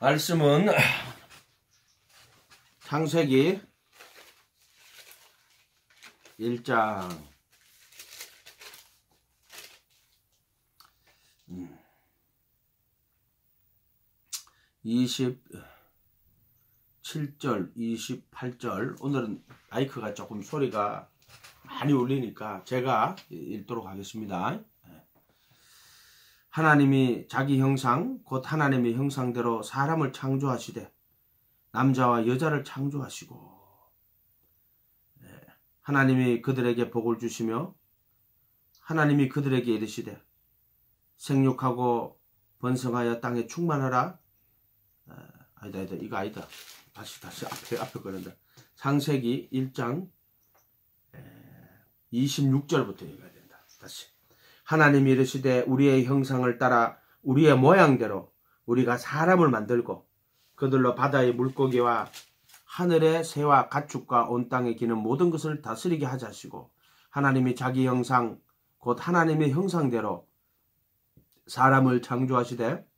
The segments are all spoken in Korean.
말씀은 창세기 1장 27절, 28절. 오늘은 마이크가 조금 소리가 많이 울리니까 제가 읽도록 하겠습니다. 하나님이 자기 형상, 곧 하나님의 형상대로 사람을 창조하시되 남자와 여자를 창조하시고, 하나님이 그들에게 복을 주시며 하나님이 그들에게 이르시되 생육하고 번성하여 땅에 충만하라. 아니다 이거 아니다. 다시 앞에 거는다. 창세기 1장 26절부터 읽어야 된다. 다시. 하나님이 이르시되 우리의 형상을 따라 우리의 모양대로 우리가 사람을 만들고 그들로 바다의 물고기와 하늘의 새와 가축과 온 땅에 기는 모든 것을 다스리게 하자 하시고, 하나님이 자기 형상 곧 하나님의 형상대로 사람을 창조하시되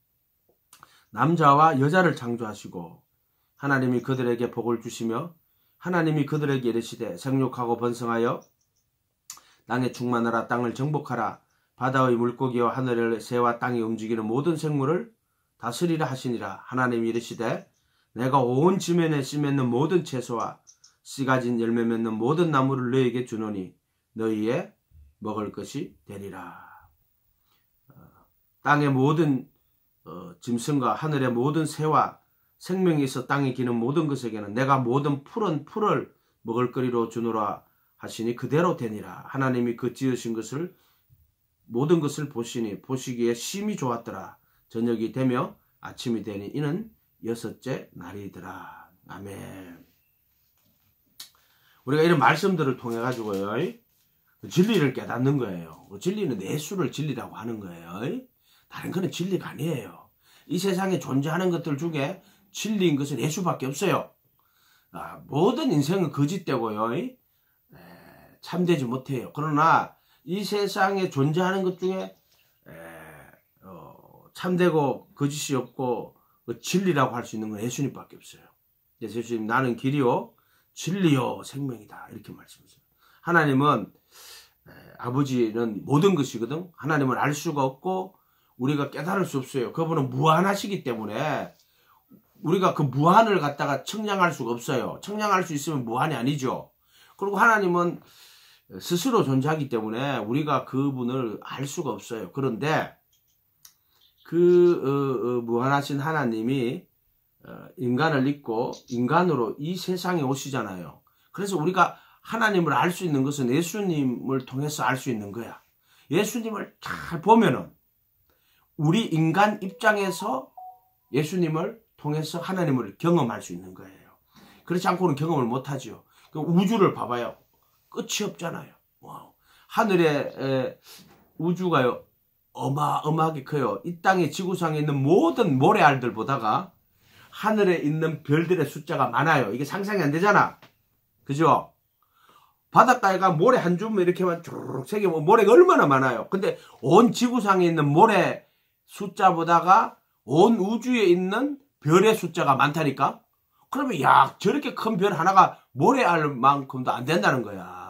남자와 여자를 창조하시고, 하나님이 그들에게 복을 주시며 하나님이 그들에게 이르시되 생육하고 번성하여 땅에 충만하라. 땅을 정복하라. 바다의 물고기와 하늘의 새와 땅에 움직이는 모든 생물을 다스리라 하시니라. 하나님이 이르시되 내가 온 지면에 씨 맺는 모든 채소와 씨 가진 열매 맺는 모든 나무를 너희에게 주노니 너희의 먹을 것이 되리라. 땅의 모든 짐승과 하늘의 모든 새와 생명이 있어 땅에 기는 모든 것에게는 내가 모든 푸른 풀을 먹을거리로 주노라 하시니 그대로 되니라. 하나님이 그 지으신 것을 모든 것을 보시기에 심히 좋았더라. 저녁이 되며 아침이 되니 이는 6째 날이더라. 아멘. 우리가 이런 말씀들을 통해 가지고요, 진리를 깨닫는 거예요. 진리는 예수를 진리라고 하는 거예요. 다른 거는 진리가 아니에요. 이 세상에 존재하는 것들 중에 진리인 것은 예수밖에 없어요. 모든 인생은 거짓되고요, 참되지 못해요. 그러나 이 세상에 존재하는 것 중에 참되고 거짓이 없고 진리라고 할 수 있는 건 예수님밖에 없어요. 그래서 예수님 나는 길이요 진리요 생명이다 이렇게 말씀하세요. 하나님은 아버지는 모든 것이거든. 하나님을 알 수가 없고 우리가 깨달을 수 없어요. 그분은 무한하시기 때문에 우리가 그 무한을 갖다가 청량할 수가 없어요. 청량할 수 있으면 무한이 아니죠. 그리고 하나님은 스스로 존재하기 때문에 우리가 그분을 알 수가 없어요. 그런데 그 무한하신 하나님이 인간을 입고 인간으로 이 세상에 오시잖아요. 그래서 우리가 하나님을 알 수 있는 것은 예수님을 통해서 알 수 있는 거야. 예수님을 잘 보면은 우리 인간 입장에서 예수님을 통해서 하나님을 경험할 수 있는 거예요. 그렇지 않고는 경험을 못하죠. 우주를 봐봐요. 끝이 없잖아요. 와우. 하늘에 우주가요 어마어마하게 커요. 이 땅의 지구상에 있는 모든 모래알들보다가 하늘에 있는 별들의 숫자가 많아요. 이게 상상이 안 되잖아. 그죠? 바닷가에 가 모래 한 줌 이렇게만 쭉 새겨보면 모래가 얼마나 많아요. 근데 온 지구상에 있는 모래 숫자보다가 온 우주에 있는 별의 숫자가 많다니까? 그러면 야 저렇게 큰 별 하나가 모래알만큼도 안 된다는 거야.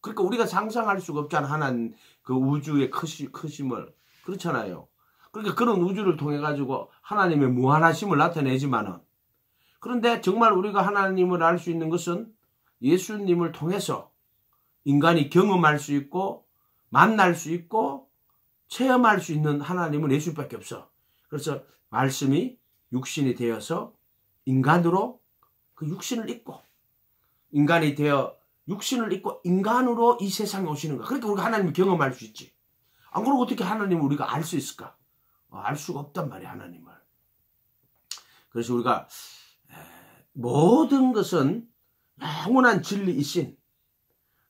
그러니까 우리가 상상할 수가 없잖아. 하나님 그 우주의 크심을. 그렇잖아요. 그러니까 그런 우주를 통해 가지고 하나님의 무한하심을 나타내지만은, 그런데 정말 우리가 하나님을 알 수 있는 것은 예수님을 통해서 인간이 경험할 수 있고 만날 수 있고 체험할 수 있는 하나님은 예수밖에 없어. 그래서 말씀이 육신이 되어서 인간으로 그 육신을 입고 인간이 되어 육신을 입고 인간으로 이 세상에 오시는 거야. 그러니까 우리가 하나님을 경험할 수 있지. 안 그러고 어떻게 하나님을 우리가 알 수 있을까? 알 수가 없단 말이야, 하나님을. 그래서 우리가 모든 것은 영원한 진리이신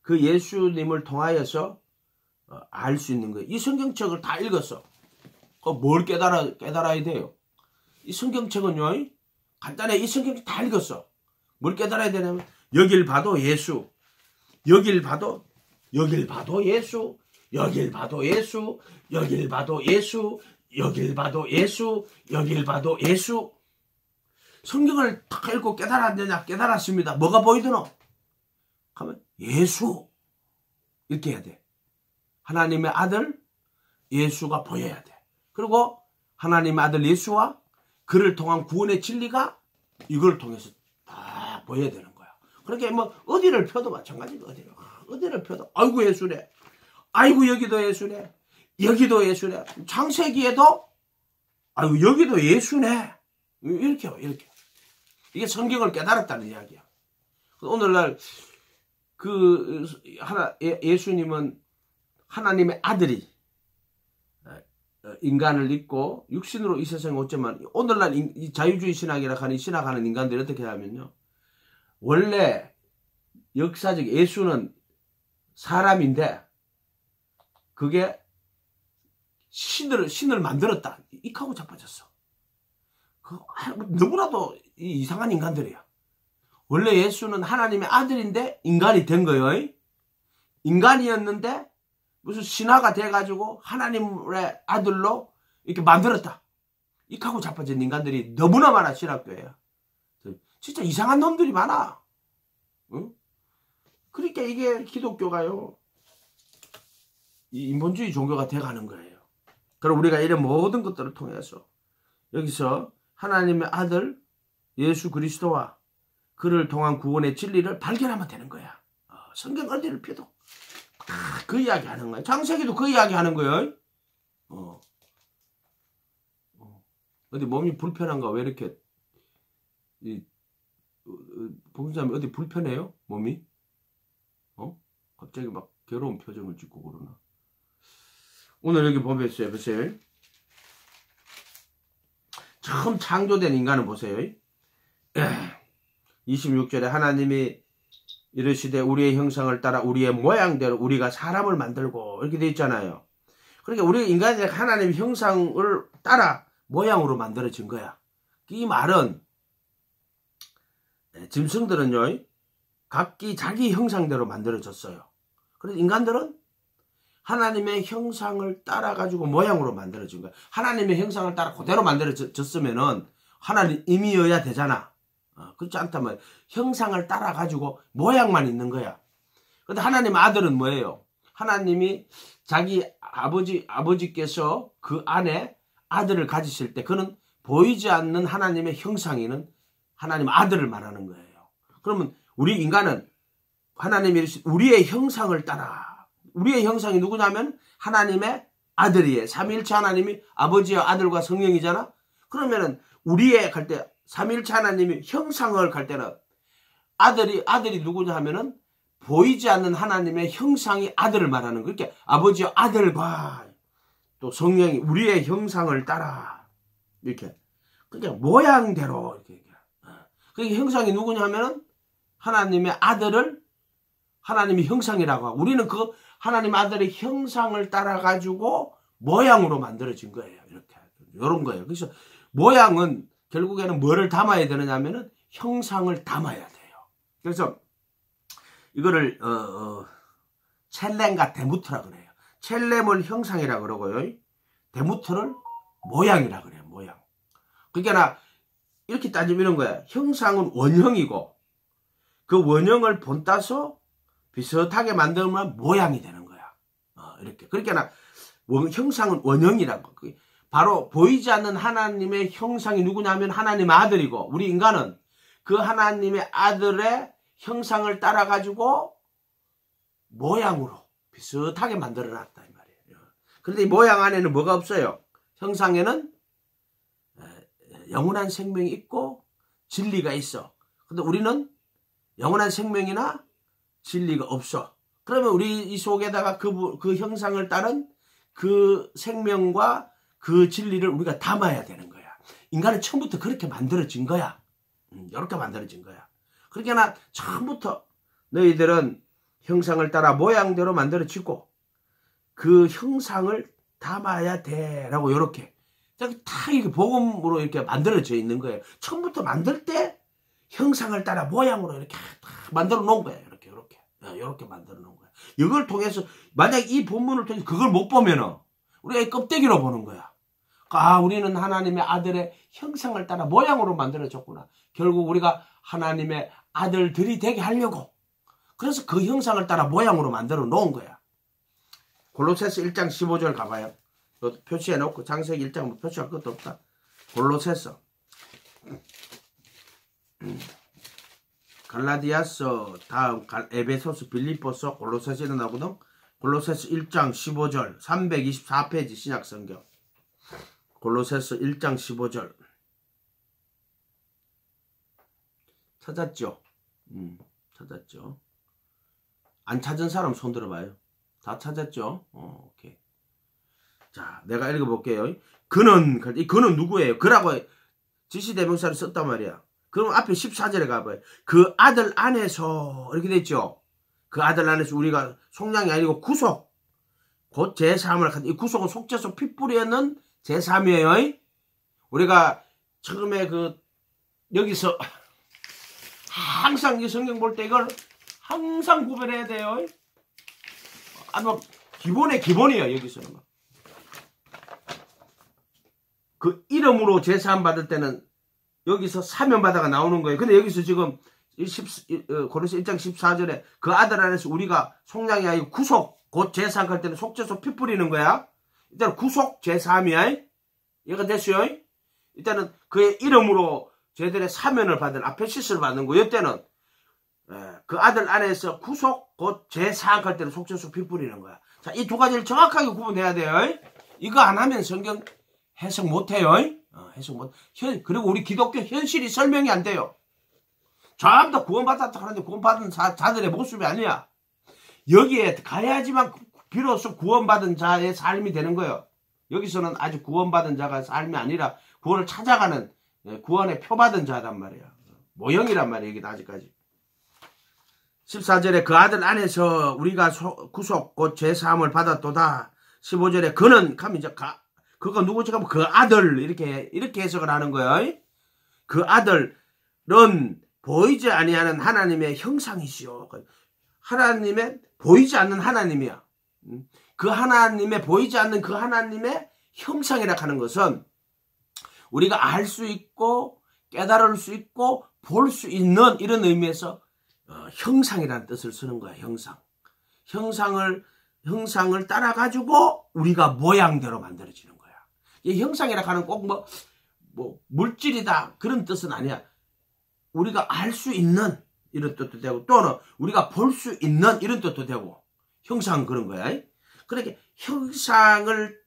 그 예수님을 통하여서 알 수 있는 거예요. 이 성경책을 다 읽었어. 뭘 깨달아야 돼요? 이 성경책은요, 간단해. 이 성경책 다 읽었어. 뭘 깨달아야 되냐면 여길 봐도 예수, 여길 봐도 예수, 여길 봐도 예수, 여길 봐도 예수, 여길 봐도 예수, 여길 봐도 예수. 성경을 탁 읽고 깨달았느냐? 깨달았습니다. 뭐가 보이더노? 하면 예수. 이렇게 해야 돼. 하나님의 아들 예수가 보여야 돼. 그리고 하나님의 아들 예수와 그를 통한 구원의 진리가 이걸 통해서 다 보여야 되는 거야. 그러니까 뭐 어디를 펴도 마찬가지고 어디를 펴도 아이고 예수네. 아이고 여기도 예수네. 여기도 예수네. 창세기에도 아이고 여기도 예수네. 이렇게 봐. 이렇게. 이게 성경을 깨달았다는 이야기야. 오늘날 예수님은 하나님의 아들이 인간을 입고 육신으로 이 세상에 왔지만 오늘날 이 자유주의 신학이라 하는 신학하는 인간들이 어떻게 하면요. 원래 역사적 예수는 사람인데 그게 신을 만들었다. 이하고 자빠졌어. 너무나도 이상한 인간들이야. 원래 예수는 하나님의 아들인데 인간이 된 거예요. 인간이었는데 무슨 신화가 돼가지고 하나님의 아들로 이렇게 만들었다. 이하고 자빠진 인간들이 너무나 많아. 신학교에. 진짜 이상한 놈들이 많아. 응? 그러니까 이게 기독교가요. 이 인본주의 종교가 돼가는 거예요. 그럼 우리가 이런 모든 것들을 통해서 여기서 하나님의 아들 예수 그리스도와 그를 통한 구원의 진리를 발견하면 되는 거야. 성경 어디를 펴도 그 이야기 하는 거야. 창세기도 그 이야기 하는 거예요. 어디 몸이 불편한가? 왜 이렇게 봉사님 어디 불편해요? 몸이? 갑자기 막 괴로운 표정을 짓고 그러나. 오늘 여기 보세요. 처음 창조된 인간은 보세요. 26절에 하나님이 이르시되 우리의 형상을 따라 우리의 모양대로 우리가 사람을 만들고 이렇게 돼 있잖아요. 그러니까 우리 인간이 하나님의 형상을 따라 모양으로 만들어진 거야. 이 말은 짐승들은요 각기 자기 형상대로 만들어졌어요. 그래서 인간들은 하나님의 형상을 따라 가지고 모양으로 만들어진 거야. 하나님의 형상을 따라 그대로 만들어졌으면은 하나님이어야 되잖아. 그렇지 않다면 형상을 따라 가지고 모양만 있는 거야. 근데 하나님 아들은 뭐예요? 하나님이 자기 아버지께서 그 안에 아들을 가지실 때 그는 보이지 않는 하나님의 형상이는 하나님 아들을 말하는 거예요. 그러면 우리 인간은 하나님이 우리의 형상을 따라, 우리의 형상이 누구냐면 하나님의 아들이에요. 삼위일체 하나님이 아버지와 아들과 성령이잖아. 그러면은 우리의 갈 때 삼위일체 하나님이 형상을 갈 때는 아들이 누구냐 하면은 보이지 않는 하나님의 형상이 아들을 말하는 거예요. 그러니까 아버지와 아들과 또 성령이 우리의 형상을 따라 이렇게 그러니까 모양대로 이렇게. 그러니까 형상이 누구냐 하면은 하나님의 아들을 하나님의 형상이라고 하고 우리는 그 하나님 아들의 형상을 따라 가지고 모양으로 만들어진 거예요. 이렇게 이런 거예요. 그래서 모양은 결국에는 뭐를 담아야 되느냐 하면은 형상을 담아야 돼요. 그래서 이거를 첼렘과 데무트라 그래요. 첼렘을 형상이라 그러고요. 데무트를 모양이라 그래요. 모양. 그러니까 이렇게 따지면 이런 거야. 형상은 원형이고 그 원형을 본따서 비슷하게 만들면 모양이 되는 거야. 이렇게. 그러니까 형상은 원형이라고. 바로 보이지 않는 하나님의 형상이 누구냐면 하나님의 아들이고 우리 인간은 그 하나님의 아들의 형상을 따라 가지고 모양으로 비슷하게 만들어 놨다 이 말이에요. 그런데 이 모양 안에는 뭐가 없어요? 형상에는 영원한 생명이 있고 진리가 있어. 근데 우리는 영원한 생명이나 진리가 없어. 그러면 우리 이 속에다가 그 형상을 따른 그 생명과 그 진리를 우리가 담아야 되는 거야. 인간은 처음부터 그렇게 만들어진 거야. 이렇게 만들어진 거야. 그러니까 처음부터 너희들은 형상을 따라 모양대로 만들어지고 그 형상을 담아야 돼 라고 이렇게 다 이렇게 복음으로 이렇게 만들어져 있는 거예요. 처음부터 만들 때 형상을 따라 모양으로 이렇게 다 만들어 놓은 거예요. 이렇게 만들어 놓은 거야. 이걸 통해서 만약 이 본문을 통해서 그걸 못 보면은 우리가 이 껍데기로 보는 거야. 아, 우리는 하나님의 아들의 형상을 따라 모양으로 만들어졌구나. 결국 우리가 하나님의 아들들이 되게 하려고. 그래서 그 형상을 따라 모양으로 만들어 놓은 거야. 골로새서 1장 15절 가봐요. 표시해 놓고 창세기 1장 표시할 것도 없다. 골로새서 갈라디아서 다음 에베소서 빌립보서 골로새서에 나오거든. 골로새서 1장 15절 324페이지 신약성경. 골로새서 1장 15절 찾았죠? 찾았죠? 안 찾은 사람 손 들어봐요. 다 찾았죠? 오케이. 자, 내가 읽어볼게요. 그는 누구예요? 그라고 지시대명사를 썼단 말이야. 그럼 앞에 14절에 가봐요. 그 아들 안에서 이렇게 됐죠? 그 아들 안에서 우리가 속량이 아니고 구속, 곧 제3을 갖다, 이 구속은 속죄소 피 뿌리는 제3이에요. 우리가 처음에 여기서 항상 이 성경 볼 때 이걸 항상 구별해야 돼요. 아마 기본의 기본이에요. 여기서는 그 이름으로 제사함 받을 때는 여기서 사면바다가 나오는 거예요. 근데 여기서 지금 고린도서 1장 14절에 그 아들 안에서 우리가 속량이 아니고 구속, 곧 제사함 할 때는 속죄소 피 뿌리는 거야. 일단 구속 제사함이야. 얘가 됐어요. 일단은 그의 이름으로 저희들의 사면을 받은 아페시스를 받는 거. 이때는 그 아들 안에서 구속, 곧 제사함 할 때는 속죄소 피 뿌리는 거야. 자, 이 두 가지를 정확하게 구분해야 돼요. 이거 안 하면 성경 해석 못 해요. 해석 못. 그리고 우리 기독교 현실이 설명이 안 돼요. 전부 다 구원받았다 하는데 구원받은 자들의 모습이 아니야. 여기에 가야지만 비로소 구원받은 자의 삶이 되는 거예요. 여기서는 아직 구원받은 자가 삶이 아니라 구원을 찾아가는 구원의 표받은 자란 말이야. 모형이란 말이야. 이게 아직까지. 14절에 그 아들 안에서 우리가 구속 곧 죄사함을 받았도다. 15절에 그는 가면 이제 그거 누구지? 하면 그 아들 이렇게 해석을 하는 거예요. 그 아들은 보이지 아니하는 하나님의 형상이시오. 하나님의 보이지 않는 하나님이야. 그 하나님의 보이지 않는 그 하나님의 형상이라 하는 것은 우리가 알 수 있고 깨달을 수 있고 볼 수 있는 이런 의미에서 형상이라는 뜻을 쓰는 거야. 형상을 따라 가지고 우리가 모양대로 만들어지는 거야. 이 형상이라 하는 꼭 뭐 물질이다 그런 뜻은 아니야. 우리가 알 수 있는 이런 뜻도 되고 또는 우리가 볼 수 있는 이런 뜻도 되고 형상은 그런 거야. 그렇게 형상을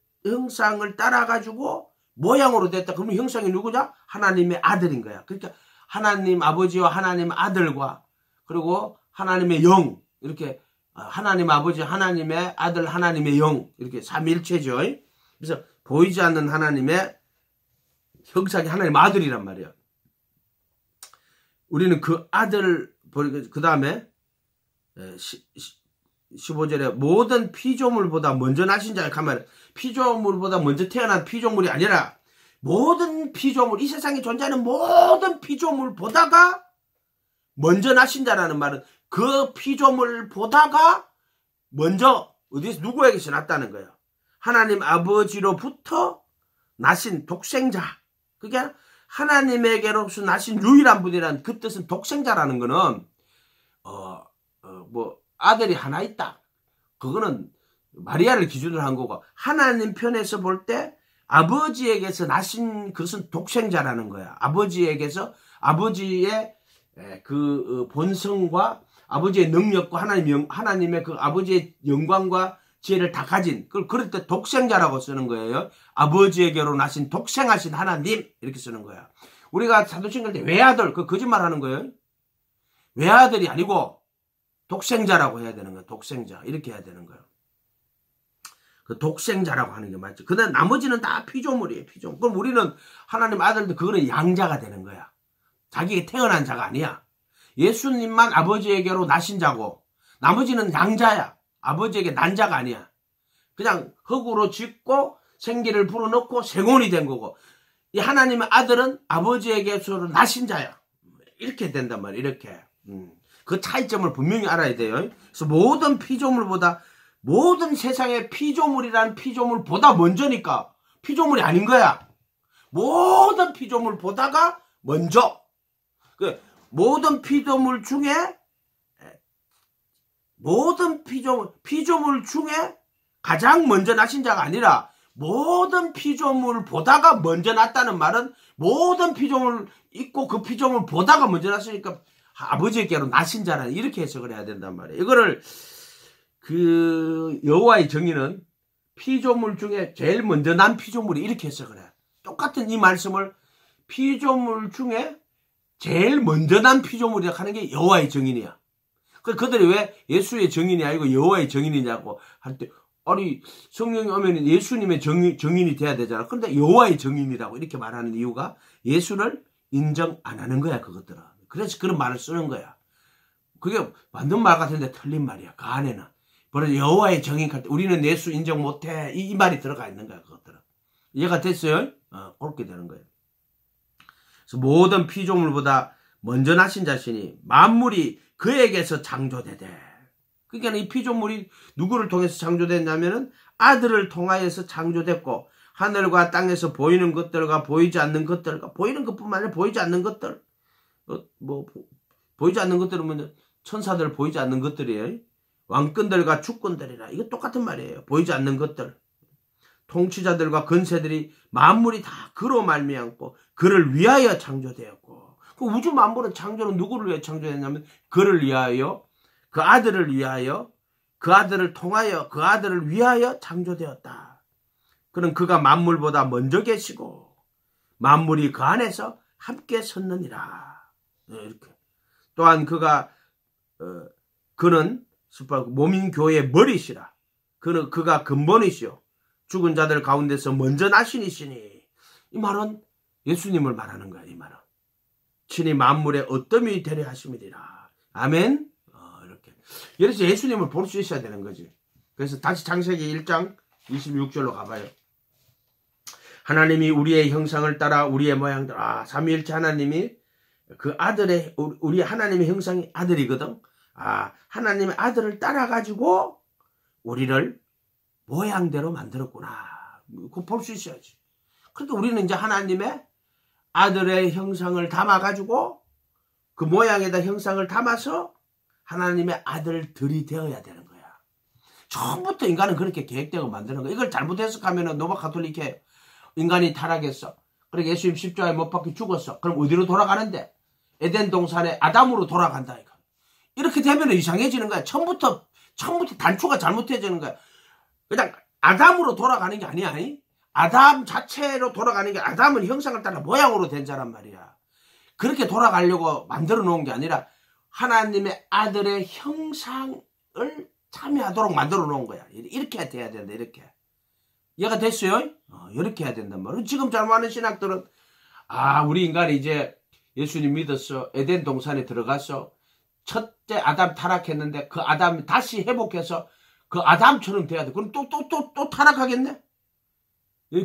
따라가지고 모양으로 됐다. 그러면 형상이 누구냐? 하나님의 아들인 거야. 그러니까 하나님 아버지와 하나님 아들과 그리고 하나님의 영 이렇게 하나님 아버지 하나님의 아들 하나님의 영 이렇게 삼일체죠. 그래서 보이지 않는 하나님의 형상이 하나님 아들이란 말이야. 우리는 그 아들 그 다음에 15절에 모든 피조물보다 먼저 나신 자의 가만 피조물보다 먼저 태어난 피조물이 아니라 모든 피조물 이 세상에 존재하는 모든 피조물보다가 먼저 나신 자라는 말은 그 피조물보다가 먼저 어디서 누구에게서 났다는 거예요. 하나님 아버지로부터 나신 독생자. 그게 하나님에게로서 나신 유일한 분이라는 그 뜻은 독생자라는 거는 아들이 하나 있다. 그거는 마리아를 기준으로 한 거고 하나님 편에서 볼 때 아버지에게서 나신 그것은 독생자라는 거야. 아버지에게서 아버지의 그 본성과 아버지의 능력과 하나님의 그 아버지의 영광과 지혜를 다 가진 그럴 때 독생자라고 쓰는 거예요. 아버지에게로 나신 독생하신 하나님 이렇게 쓰는 거야. 우리가 사도신 갈 때 외아들 그 거짓말 하는 거예요. 외아들이 아니고 독생자라고 해야 되는 거야. 독생자 이렇게 해야 되는 거예요. 그 독생자라고 하는 게 맞죠. 그다음 나머지는 다 피조물이에요. 피조물. 그럼 우리는 하나님 아들도 그거는 양자가 되는 거야. 자기가 태어난 자가 아니야. 예수님만 아버지에게로 나신 자고 나머지는 양자야. 아버지에게 난 자가 아니야. 그냥 흙으로 짓고 생기를 불어넣고 생혼이 된 거고 이 하나님의 아들은 아버지에게서 나신 자야. 이렇게 된단 말이야. 이렇게. 그 차이점을 분명히 알아야 돼요. 그래서 모든 피조물보다 모든 세상의 피조물이란 피조물보다 먼저니까 피조물이 아닌 거야. 모든 피조물 보다가 먼저, 모든 피조물 중에 가장 먼저 나신 자가 아니라 모든 피조물 보다가 먼저 났다는 말은 모든 피조물 있고 그 피조물 보다가 먼저 났으니까 아버지께로 나신 자라는 이렇게 해석을 해야 된단 말이에요. 이거를 여호와의 정의는 피조물 중에 제일 먼저 난 피조물이 이렇게 해석을 해. 똑같은 이 말씀을 피조물 중에 제일 먼저 난 피조물이라고 하는 게 여호와의 정인이야. 그들이 왜 예수의 정인이 아니고 여호와의 정인이냐고 할 때, 아니 성령이 오면 예수님의 정인이 돼야 되잖아. 그런데 여호와의 정인이라고 이렇게 말하는 이유가 예수를 인정 안 하는 거야, 그것들은. 그래서 그런 말을 쓰는 거야. 그게 맞는 말 같은데 틀린 말이야. 그 안에는. 그래서 여호와의 정인 할 때 우리는 예수 인정 못해. 이 말이 들어가 있는 거야, 그것들은. 이해가 됐어요? 그렇게 되는 거예요. 그래서 모든 피조물보다 먼저 나신 자신이 만물이 그에게서 창조되되. 그러니까 이 피조물이 누구를 통해서 창조됐냐면은 아들을 통하여서 창조됐고, 하늘과 땅에서 보이는 것들과 보이지 않는 것들과, 보이는 것뿐만 아니라 보이지 않는 것들, 보이지 않는 것들은 뭐냐, 천사들 보이지 않는 것들이에요. 왕권들과 주권들이라. 이거 똑같은 말이에요. 보이지 않는 것들. 통치자들과 근세들이 만물이 다 그로 말미암고 그를 위하여 창조되었고, 그 우주 만물은 창조는 누구를 위해 창조했냐면 그를 위하여, 그 아들을 위하여, 그 아들을 통하여, 그 아들을 위하여 창조되었다. 그는 그가 만물보다 먼저 계시고 만물이 그 안에서 함께 섰느니라. 이렇게. 또한 그는 몸인 교회의 머리시라. 그가 근본이시오. 죽은 자들 가운데서 먼저 나신 이시니. 이 말은 예수님을 말하는 거야. 이 말은 친히 만물의 어떠미 되려 하심이니라. 아멘. 이렇게. 그래서 예수님을 볼 수 있어야 되는 거지. 그래서 다시 창세기 1장 26절로 가봐요. 하나님이 우리의 형상을 따라 우리의 모양대로. 삼위일체 하나님이 그 아들의, 우리 하나님의 형상이 아들이거든. 하나님의 아들을 따라가지고 우리를 모양대로 만들었구나. 그거 볼 수 있어야지. 그러니까 우리는 이제 하나님의 아들의 형상을 담아가지고 그 모양에다 형상을 담아서 하나님의 아들들이 되어야 되는 거야. 처음부터 인간은 그렇게 계획되고 만드는 거야. 이걸 잘못 해석하면 노마 가톨릭해요. 인간이 타락했어. 그러니까 예수님 십자가에 못 박혀 죽었어. 그럼 어디로 돌아가는데? 에덴 동산의 아담으로 돌아간다. 이렇게 되면 이상해지는 거야. 처음부터 단초가 잘못해지는 거야. 그냥 아담으로 돌아가는 게 아니야. 아담 자체로 돌아가는 게, 아담은 형상을 따라 모양으로 된 자란 말이야. 그렇게 돌아가려고 만들어 놓은 게 아니라 하나님의 아들의 형상을 참여하도록 만들어 놓은 거야. 이렇게 돼야 된다. 이렇게. 이해가 됐어요? 이렇게 해야 된단 말이야. 지금 잘못하는 신학들은 우리 인간이 이제 예수님 믿었어. 에덴 동산에 들어갔어. 첫째 아담 타락했는데 그 아담이 다시 회복해서 그 아담처럼 돼야 돼. 그럼 또 타락하겠네?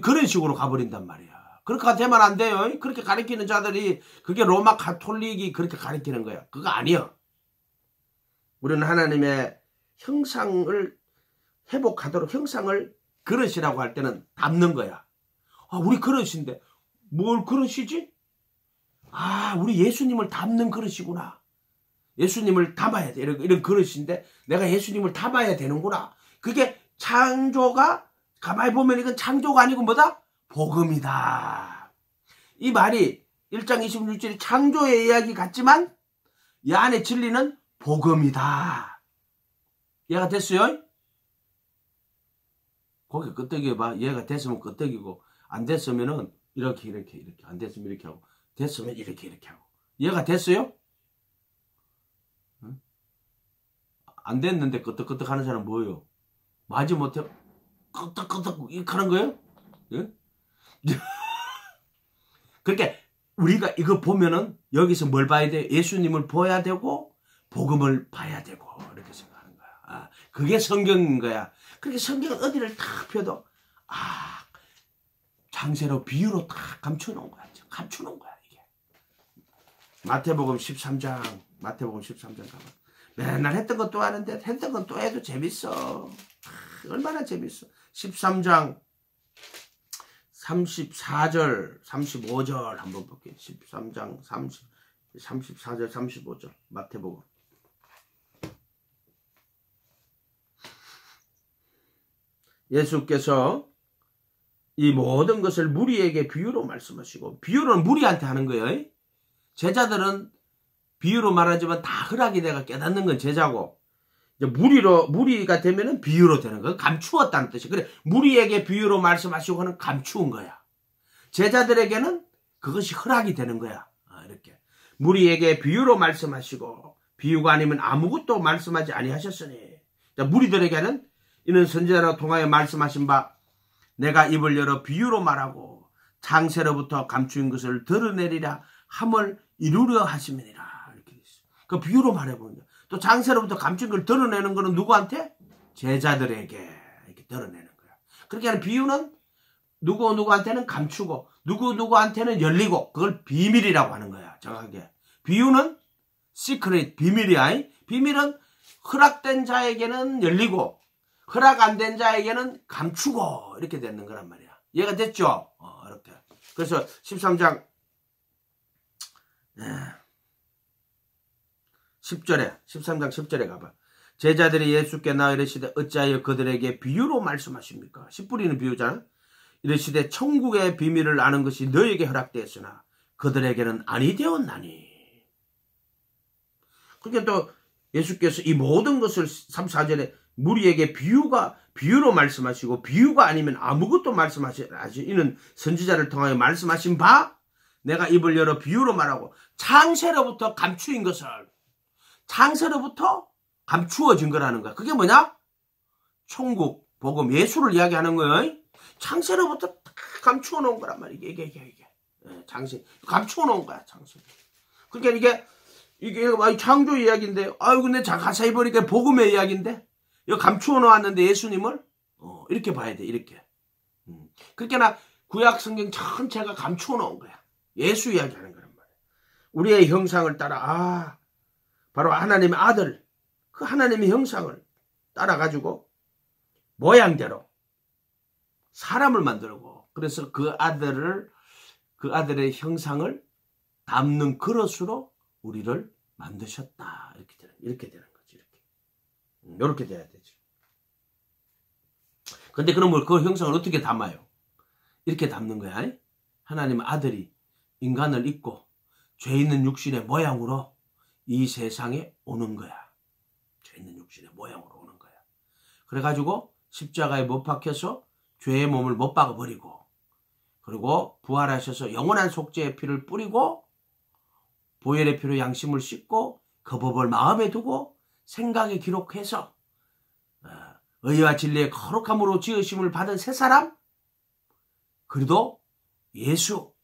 그런 식으로 가버린단 말이야. 그렇게 되면 안 돼요. 그렇게 가르치는 자들이, 그게 로마 가톨릭이 그렇게 가르치는 거야. 그거 아니야. 우리는 하나님의 형상을 회복하도록, 형상을 그릇이라고 할 때는 담는 거야. 우리 그릇인데 뭘 그릇이지? 우리 예수님을 담는 그릇이구나. 예수님을 담아야 돼. 이런 그릇인데 내가 예수님을 담아야 되는구나. 그게 창조가, 가만히 보면 이건 창조가 아니고 뭐다? 복음이다. 이 말이 1장 26절이 창조의 이야기 같지만 이 안에 진리는 복음이다. 이해가 됐어요? 거기 끄떡여봐. 이해가 됐으면 끄떡이고, 안 됐으면은 이렇게 안 됐으면 이렇게 하고, 됐으면 이렇게 하고. 이해가 됐어요? 응? 안 됐는데 끄떡끄떡 하는 사람 뭐예요? 마지 못해 끄떡끄떡 이렇게 하는 거예요? 예? 그러니까 우리가 이거 보면은 여기서 뭘 봐야 돼? 예수님을 보아야 되고 복음을 봐야 되고, 이렇게 생각하는 거야. 그게 성경인 거야. 그렇게 성경은 어디를 탁 펴도 장세로 비유로 탁 감춰놓은 거야. 감춰놓은 거야 이게. 마태복음 13장 가봐. 맨날 했던 것도 하는데 했던 건 또 해도 재밌어. 얼마나 재밌어. 13장 34절, 35절 한번 볼게요. 13장 34절, 35절 마태복음. 예수께서 이 모든 것을 무리에게 비유로 말씀하시고, 비유는 무리한테 하는 거예요. 제자들은 비유로 말하지만 다 허락이 내가 깨닫는 건 제자고, 이제 무리가 되면은 비유로 되는 거예요. 감추었다는 뜻이. 그래, 무리에게 비유로 말씀하시고 하는 감추은 거야. 제자들에게는 그것이 허락이 되는 거야. 이렇게 무리에게 비유로 말씀하시고, 비유가 아니면 아무것도 말씀하지 아니하셨으니, 무리들에게는 이는 선지자로 통하여 말씀하신 바 내가 입을 열어 비유로 말하고 창세로부터 감추인 것을 드러내리라 함을 이루려 하심이니라. 이렇게 있어요. 그 비유로 말해보는 거예요. 또 창세로부터 감춘 걸 드러내는 거는 누구한테? 제자들에게 이렇게 드러내는 거야. 그렇게 하는 비유는 누구한테는 감추고 누구한테는 열리고, 그걸 비밀이라고 하는 거야. 정확하게. 비유는 시크릿, 비밀이야. 비밀은 허락된 자에게는 열리고 허락 안 된 자에게는 감추고 이렇게 되는 거란 말이야. 이해가 됐죠? 이렇게. 그래서 13장 10절에 13장 10절에 가봐. 제자들이 예수께 나와 이르시되 어찌하여 그들에게 비유로 말씀하십니까? 씨 뿌리는 비유잖아. 이르시되 천국의 비밀을 아는 것이 너에게 허락되었으나 그들에게는 아니 되었나니. 그러니까 또 예수께서 이 모든 것을 3, 4절에 무리에게 비유로 말씀하시고, 비유가 아니면 아무것도 말씀하시는 선지자를 통하여 말씀하신 바 내가 입을 열어 비유로 말하고 창세로부터 감추인 것을, 창세로부터 감추어진 거라는 거야. 그게 뭐냐? 천국, 복음, 예수를 이야기하는 거예요. 창세로부터 감추어 놓은 거란 말이야. 이게. 창세. 감추어 놓은 거야, 창세. 그러니까 이게 창조 이야기인데, 근데 가사히 보니까 복음의 이야기인데, 이거 감추어 놓았는데 예수님을, 이렇게 봐야 돼, 이렇게. 그러니까 구약 성경 전체가 감추어 놓은 거야. 예수 이야기하는 거란 말이야. 우리의 형상을 따라, 바로 하나님의 아들, 그 하나님의 형상을 따라가지고, 모양대로 사람을 만들고, 그래서 그 아들의 형상을 담는 그릇으로 우리를 만드셨다. 이렇게 되는 거지. 이렇게 돼야 되지. 근데 그럼 그 형상을 어떻게 담아요? 이렇게 담는 거야. 하나님의 아들이 인간을 입고 죄 있는 육신의 모양으로 이 세상에 오는 거야. 죄 있는 육신의 모양으로 오는 거야. 그래가지고 십자가에 못 박혀서 죄의 몸을 못 박아버리고, 그리고 부활하셔서 영원한 속죄의 피를 뿌리고 보혈의 피로 양심을 씻고 그 법을 마음에 두고 생각에 기록해서 의와 진리의 거룩함으로 지으심을 받은 새 사람, 그래도 예수,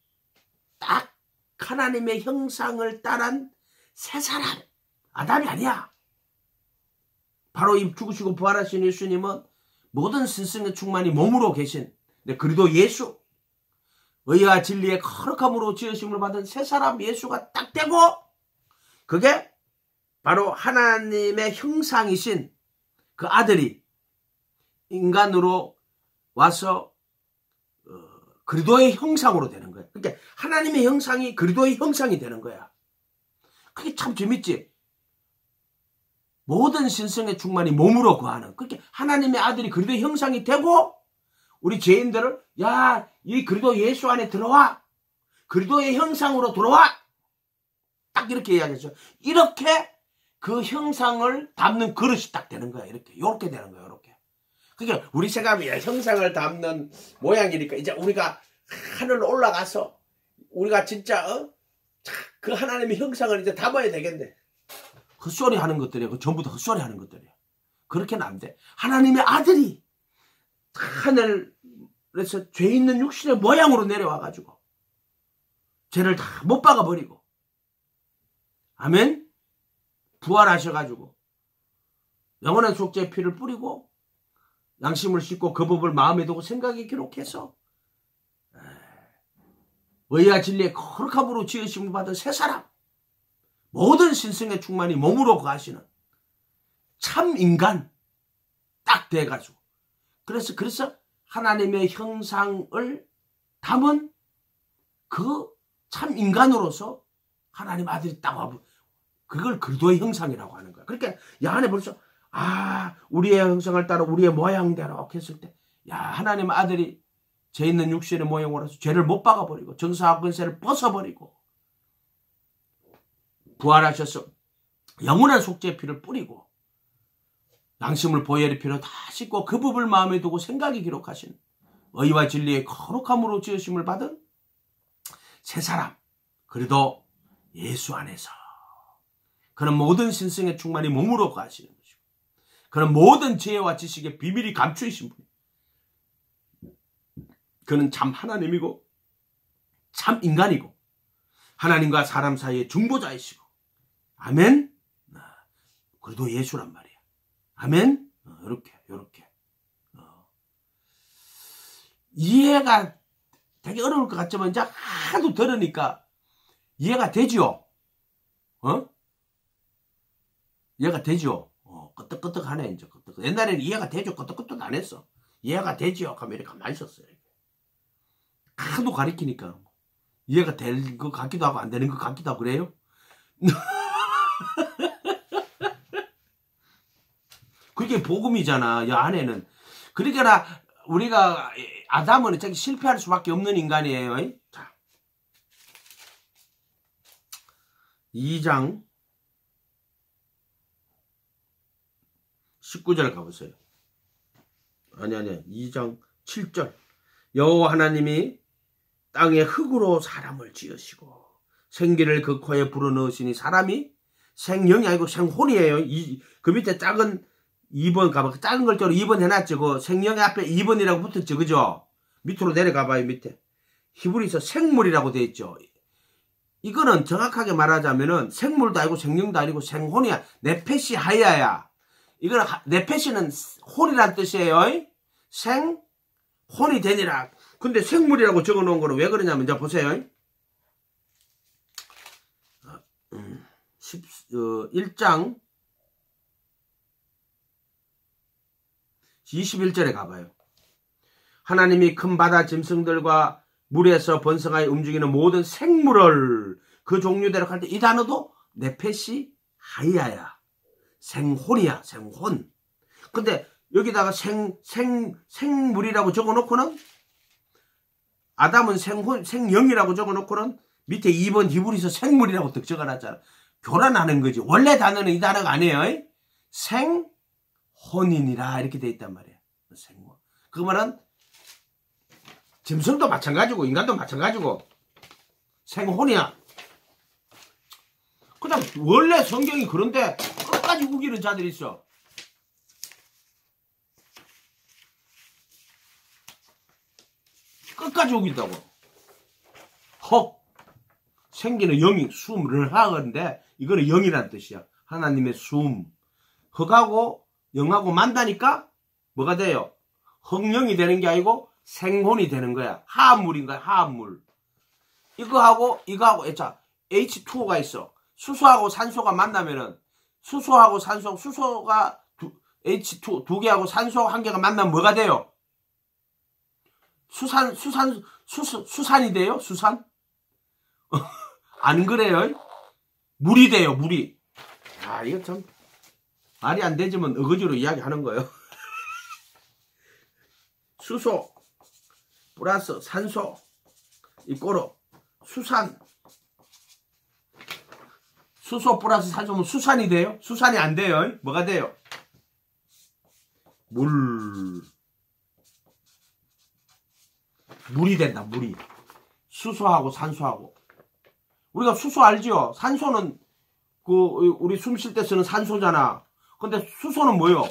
딱 하나님의 형상을 따른 새 사람, 아담이 아니야. 바로 이 죽으시고 부활하신 예수님은 모든 신성의 충만이 몸으로 계신, 그래도 예수, 의와 진리의 거룩함으로 지으심을 받은 새 사람 예수가 딱 되고, 그게 바로 하나님의 형상이신 그 아들이 인간으로 와서 그리스도의 형상으로 되는 거야. 그러니까 하나님의 형상이 그리스도의 형상이 되는 거야. 그게 참 재밌지. 모든 신성의 충만이 몸으로 거하는, 그렇게 하나님의 아들이 그리스도의 형상이 되고, 우리 죄인들을 이 그리스도 예수 안에 들어와, 그리스도의 형상으로 들어와, 딱 이렇게 이야기했죠. 이렇게 그 형상을 담는 그릇이 딱 되는 거야. 이렇게 되는 거야. 이렇게. 그러니까 우리 생각이 형상을 담는 모양이니까 이제 우리가 하늘로 올라가서 우리가 진짜 그 하나님의 형상을 이제 담아야 되겠네. 헛소리 하는 것들이야. 그 전부 다 헛소리 하는 것들이야. 그렇게는 안 돼. 하나님의 아들이 하늘에서 죄 있는 육신의 모양으로 내려와가지고 죄를 다 못 박아버리고, 아멘? 부활하셔가지고 영원한 속죄의 피를 뿌리고 양심을 씻고 그 법을 마음에 두고 생각에 기록해서 의와 진리의 거룩함으로 지으심을 받은 새 사람, 모든 신성의 충만이 몸으로 거하시는 참 인간 딱 돼가지고, 그래서 하나님의 형상을 담은 그 참 인간으로서 하나님 아들이 딱 와보, 그걸 그리스도의 형상이라고 하는 거야. 그러니까 야 안에 벌써 우리의 형상을 따라 우리의 모양대로 했을 때 야 하나님 아들이 죄 있는 육신의 모형으로서 죄를 못 박아버리고 정사와 권세를 벗어버리고 부활하셔서 영원한 속죄의 피를 뿌리고 양심을 보혈의 피로 다 씻고 그 법을 마음에 두고 생각이 기록하신 의와 진리의 거룩함으로 지으심을 받은 새 사람, 그래도 예수 안에서 그는 모든 신성의 충만이 몸으로 가시는 것이고 그는 모든 지혜와 지식의 비밀이 감추이신 분이고 그는 참 하나님이고 참 인간이고 하나님과 사람 사이의 중보자이시고 아멘. 그래도 예수란 말이야. 아멘. 요렇게 이해가 되게 어려울 것 같지만 이제 하도 들으니까 이해가 되죠. 이해가 되죠. 끄떡끄떡하네 이제. 옛날에는 이해가 되죠. 끄떡끄떡 안 했어. 이해가 되죠. 하면 이렇게 가만히 있었어요. 하도 가리키니까 이해가 될 것 같기도 하고 안 되는 것 같기도 하고 그래요. 그게 복음이잖아. 이 안에는. 그러니까 우리가 아담은 자기 실패할 수밖에 없는 인간이에요. 자, 2장 19절 가보세요. 아니 2장 7절. 여호와 하나님이 땅에 흙으로 사람을 지으시고 생기를 그 코에 불어넣으시니 사람이 생명이 아니고 생혼이에요. 그 밑에 작은 2번 가봐. 작은 글자로 2번 해놨죠. 그 생명의 앞에 2번이라고 붙었죠. 그죠? 밑으로 내려가봐요. 밑에 히브리서 생물이라고 되어 있죠. 이거는 정확하게 말하자면은 생물도 아니고 생명도 아니고 생혼이야. 네페시 하야야. 이거는 네페시는 혼이란 뜻이에요. 생혼이 되니라. 근데 생물이라고 적어놓은 거는 왜 그러냐면 이제 보세요. 1장 21절에 가봐요. 하나님이 큰 바다 짐승들과 물에서 번성하여 움직이는 모든 생물을 그 종류대로 할 때 이 단어도 네페시 하이야야. 생혼이야. 생혼. 근데 여기다가 생물이라고 적어놓고는 아담은 생영이라고 적어놓고는 밑에 2번 히브리서 생물이라고 딱 적어놨잖아. 교란하는 거지. 원래 단어는 이 단어가 아니에요. 생혼이니라 이렇게 돼 있단 말이야. 생혼. 그 말은 짐승도 마찬가지고 인간도 마찬가지고 생혼이야. 그냥 원래 성경이 그런데 끝까지 우기는 자들이 있어. 끝까지 우긴다고. 헉. 생기는 영이 숨을 하는데 이거는 영이란 뜻이야. 하나님의 숨. 흑하고 영하고 만다니까 뭐가 돼요? 흑영이 되는 게 아니고 생혼이 되는 거야. 화합물인 거야. 화합물. 이거하고 자 H2O가 있어. 수소하고 산소가 만나면은 수소하고 산소, 수소가 H2 두 개하고 산소 한 개가 만나면 뭐가 돼요? 수산이 돼요? 수산? 안 그래요? 물이 돼요, 물이. 아, 이거 참 말이 안 되지만 어거지로 이야기하는 거예요. 수소 플러스 산소 이꼬로 수산. 수소 플러스 산소면 수산이 돼요? 수산이 안 돼요? 뭐가 돼요? 물이 된다, 물이. 수소하고 산소하고. 우리가 수소 알죠? 산소는 우리 숨 쉴 때 쓰는 산소잖아. 근데 수소는 뭐예요?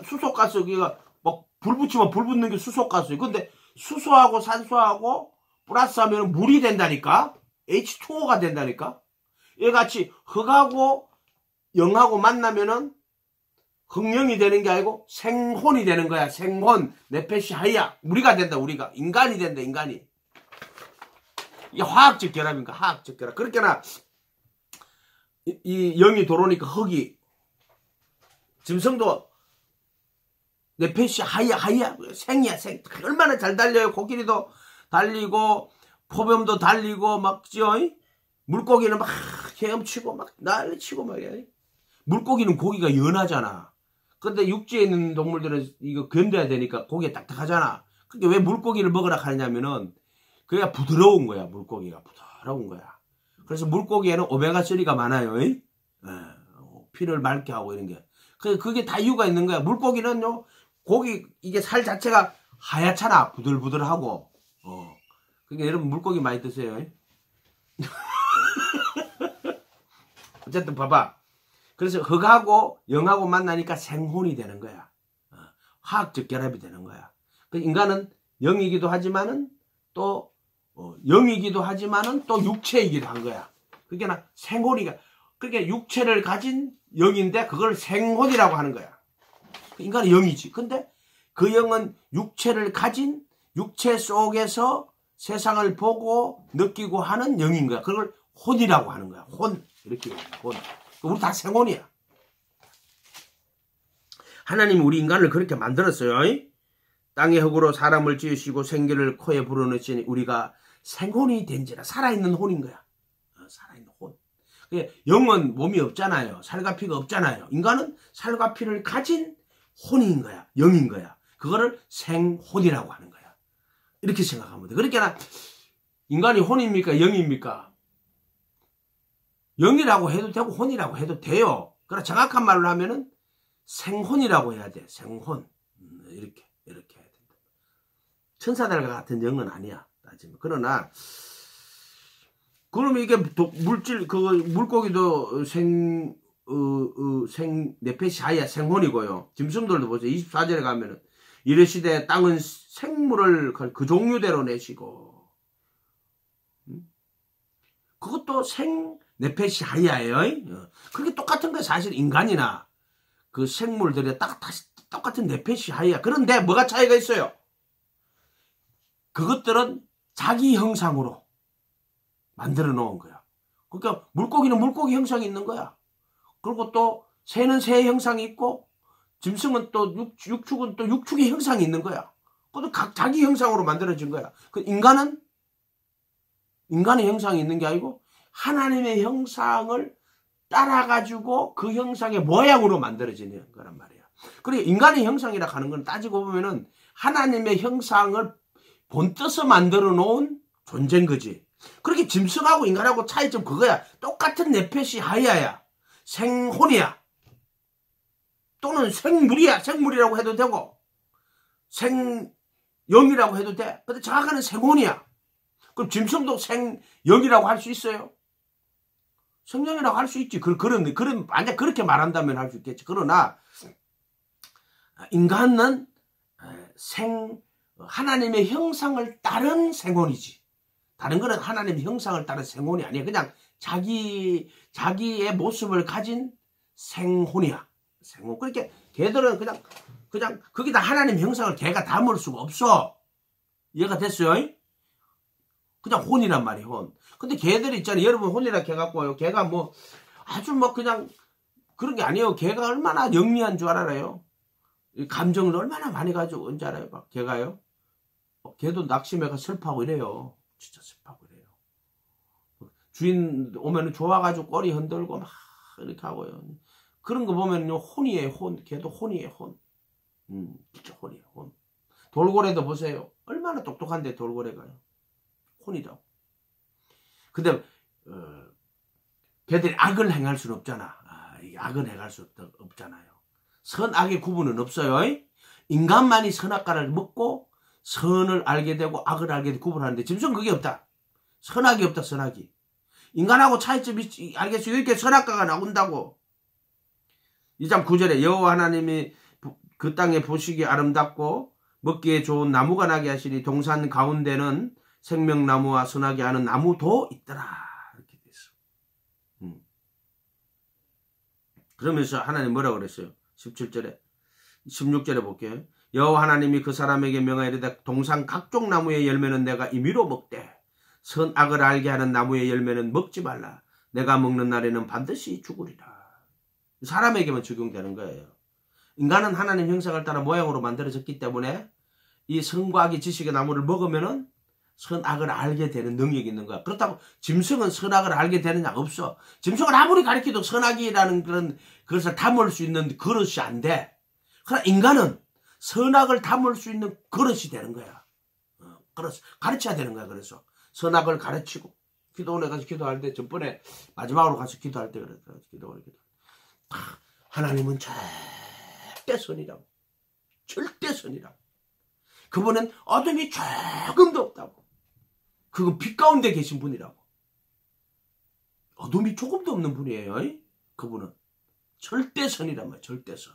수소가스, 막 불 붙이면 불 붙는 게 수소가스예요. 근데 수소하고 산소하고 플러스 하면 물이 된다니까? H2O가 된다니까? 이같이 흑하고 영하고 만나면은 흑영이 되는 게 아니고 생혼이 되는 거야. 생혼. 네페시 하이야. 우리가 된다. 우리가. 인간이 된다. 인간이. 이게 화학적 결합인가? 화학적 결합. 그렇게나 이 영이 들어오니까 흑이 짐승도 네페시 하이야 생이야 생. 얼마나 잘 달려요. 코끼리도 달리고 포범도 달리고 막죠. 물고기는 막 헤엄치고 막 난리치고 말이야. 물고기는 고기가 연하잖아. 근데 육지에 있는 동물들은 이거 견뎌야 되니까 고기가 딱딱하잖아. 근데 왜 물고기를 먹으라 하냐면은 그게 부드러운 거야. 물고기가 부드러운 거야. 그래서 물고기에는 오메가3가 많아요. 피를 맑게 하고 이런 게. 그게 다 이유가 있는 거야. 물고기는요, 고기, 이게 살 자체가 하얗잖아. 부들부들하고. 그러니까 여러분 물고기 많이 드세요. 어쨌든 봐봐. 그래서 흙하고 영하고 만나니까 생혼이 되는 거야. 화학적 결합이 되는 거야. 인간은 영이기도 하지만은 또 영이기도 하지만은 또 육체이기도 한 거야. 그러니까 생혼이가 그러니까 육체를 가진 영인데 그걸 생혼이라고 하는 거야. 인간은 영이지. 근데 그 영은 육체를 가진 육체 속에서 세상을 보고 느끼고 하는 영인 거야. 그걸 혼이라고 하는 거야. 혼. 이렇게 혼. 우리 다 생혼이야. 하나님이 우리 인간을 그렇게 만들었어요. 땅의 흙으로 사람을 지으시고 생기를 코에 불어넣으시니 우리가 생혼이 된지라. 살아있는 혼인 거야. 살아있는 혼. 영은 몸이 없잖아요. 살과 피가 없잖아요. 인간은 살과 피를 가진 혼인 거야. 영인 거야. 그거를 생혼이라고 하는 거야. 이렇게 생각하면 돼. 그러니까 인간이 혼입니까? 영입니까? 영이라고 해도 되고 혼이라고 해도 돼요. 그러나 정확한 말로 하면은 생혼이라고 해야 돼. 생혼. 이렇게 해야 된다. 천사들과 같은 영은 아니야. 따지면. 그러나 그러면 이게 물질 물고기도 네페시 하이야 생혼이고요. 짐승들도 보세요. 24절에 가면은 이르시되 땅은 생물을 그 종류대로 내시고 그것도 네페시 하이야예요. 그게 똑같은 거예요. 사실 인간이나 그 생물들이 똑같은 네페시 하이야. 그런데 뭐가 차이가 있어요? 그것들은 자기 형상으로 만들어 놓은 거야. 그러니까 물고기는 물고기 형상이 있는 거야. 그리고 또 새는 새의 형상이 있고 짐승은 또 육축은 또 육축의 형상이 있는 거야. 그것도 각 자기 형상으로 만들어진 거야. 그 인간은 인간의 형상이 있는 게 아니고 하나님의 형상을 따라가지고 그 형상의 모양으로 만들어지는 거란 말이야. 그리고 인간의 형상이라 하는 건 따지고 보면은 하나님의 형상을 본떠서 만들어 놓은 존재인 거지. 그렇게 짐승하고 인간하고 차이점 그거야. 똑같은 네페시 하이야야. 생혼이야. 또는 생물이야. 생물이라고 해도 되고 생영이라고 해도 돼. 근데 정확한 생혼이야. 그럼 짐승도 생영이라고 할 수 있어요? 성령이라고 할 수 있지. 그런 만약 그렇게 말한다면 할 수 있겠지. 그러나 인간은 하나님의 형상을 따른 생혼이지. 다른 거는 하나님의 형상을 따른 생혼이 아니야. 그냥 자기의 모습을 가진 생혼이야. 생혼. 그렇게 걔들은 그냥 거기다 하나님 형상을 걔가 담을 수가 없어. 이해가 됐어요? 그냥 혼이란 말이야. 혼. 근데 걔들이 있잖아요. 여러분 혼이라 해갖고요. 걔가 뭐 아주 뭐 그냥 그런 게 아니에요. 걔가 얼마나 영리한 줄 알아요. 감정을 얼마나 많이 가지고 온 줄 알아요. 막 걔가요. 걔도 낙심해가 슬퍼하고 이래요. 진짜 슬퍼하고 이래요. 주인 오면은 좋아가지고 꼬리 흔들고 막 이렇게 하고요. 그런 거 보면요. 혼이에요. 혼. 걔도 혼이에요. 혼. 진짜 혼이에요. 혼. 돌고래도 보세요. 얼마나 똑똑한데 돌고래가요. 혼이라고. 근데 걔들이 악을 행할 수는 없잖아. 악을 행할 수 없잖아요. 선악의 구분은 없어요. 인간만이 선악과를 먹고 선을 알게 되고 악을 알게 되고 구분하는데 짐승은 그게 없다. 선악이 없다. 선악이. 인간하고 차이점이 알겠어요. 이렇게 선악과가 나온다고. 2장 9절에 여호와 하나님이 그 땅에 보시기에 아름답고 먹기에 좋은 나무가 나게 하시니 동산 가운데는 생명나무와 선하게 하는 나무도 있더라. 이렇게 됐어. 그러면서 하나님 뭐라고 그랬어요? 17절에 16절에 볼게요. 여호와 하나님이 그 사람에게 명하이르되 동산 각종 나무의 열매는 내가 임의로 먹되 선악을 알게 하는 나무의 열매는 먹지 말라. 내가 먹는 날에는 반드시 죽으리라. 사람에게만 적용되는 거예요. 인간은 하나님 형상을 따라 모양으로 만들어졌기 때문에 이 선과 악의 지식의 나무를 먹으면은 선악을 알게 되는 능력이 있는 거야. 그렇다고 짐승은 선악을 알게 되느냐? 없어. 짐승을 아무리 가르쳐도 선악이라는 그런 그것을 담을 수 있는 그릇이 안 돼. 그러나 인간은 선악을 담을 수 있는 그릇이 되는 거야. 가르쳐야 되는 거야. 그래서 선악을 가르치고 기도원에 가서 기도할 때 전번에 마지막으로 가서 기도할 때 그랬더라. 기도원에 기도. 하나님은 절대 선이라고. 절대 선이라고. 그분은 어둠이 조금도 없다고. 그건 빛 가운데 계신 분이라고. 어둠이 조금도 없는 분이에요. 그분은 절대선이란 말이야. 절대선.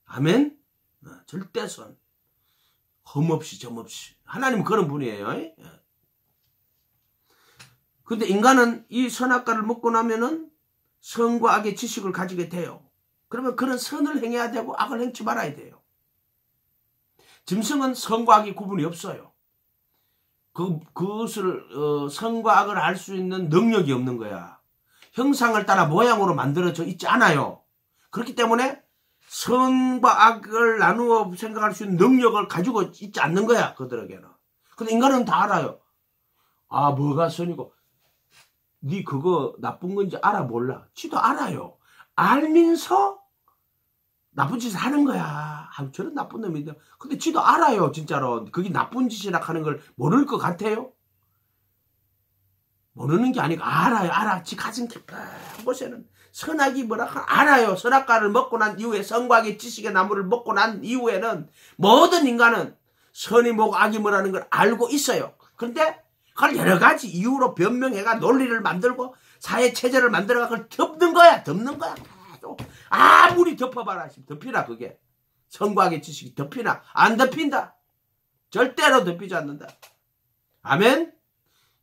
아멘. 절대선. 흠없이 점없이. 하나님은 그런 분이에요. 근데 인간은 이 선악과를 먹고 나면은 선과 악의 지식을 가지게 돼요. 그러면 그런 선을 행해야 되고 악을 행치 말아야 돼요. 짐승은 선과 악의 구분이 없어요. 그것을 선과 악을 알 수 있는 능력이 없는 거야. 형상을 따라 모양으로 만들어져 있지 않아요. 그렇기 때문에 선과 악을 나누어 생각할 수 있는 능력을 가지고 있지 않는 거야. 그들에게는. 근데 인간은 다 알아요. 아, 뭐가 선이고 네 그거 나쁜 건지 알아 몰라. 지도 알아요. 알면서 나쁜 짓을 하는 거야. 아, 저런 나쁜 놈이다. 근데 지도 알아요. 진짜로. 그게 나쁜 짓이라 하는 걸 모를 것 같아요? 모르는 게 아니고 알아요. 알아. 지 가슴 깊은 곳에는 선악이 뭐라 알아요. 선악과를 먹고 난 이후에 선과 악의 지식의 나무를 먹고 난 이후에는 모든 인간은 선이 뭐고 악이 뭐라는 걸 알고 있어요. 그런데 그걸 여러 가지 이유로 변명해가 논리를 만들고 사회 체제를 만들어가 그걸 덮는 거야. 덮는 거야. 아무리 덮어봐라. 덮이나 그게. 선과 악의 지식이 덮이나. 안 덮인다. 절대로 덮이지 않는다. 아멘.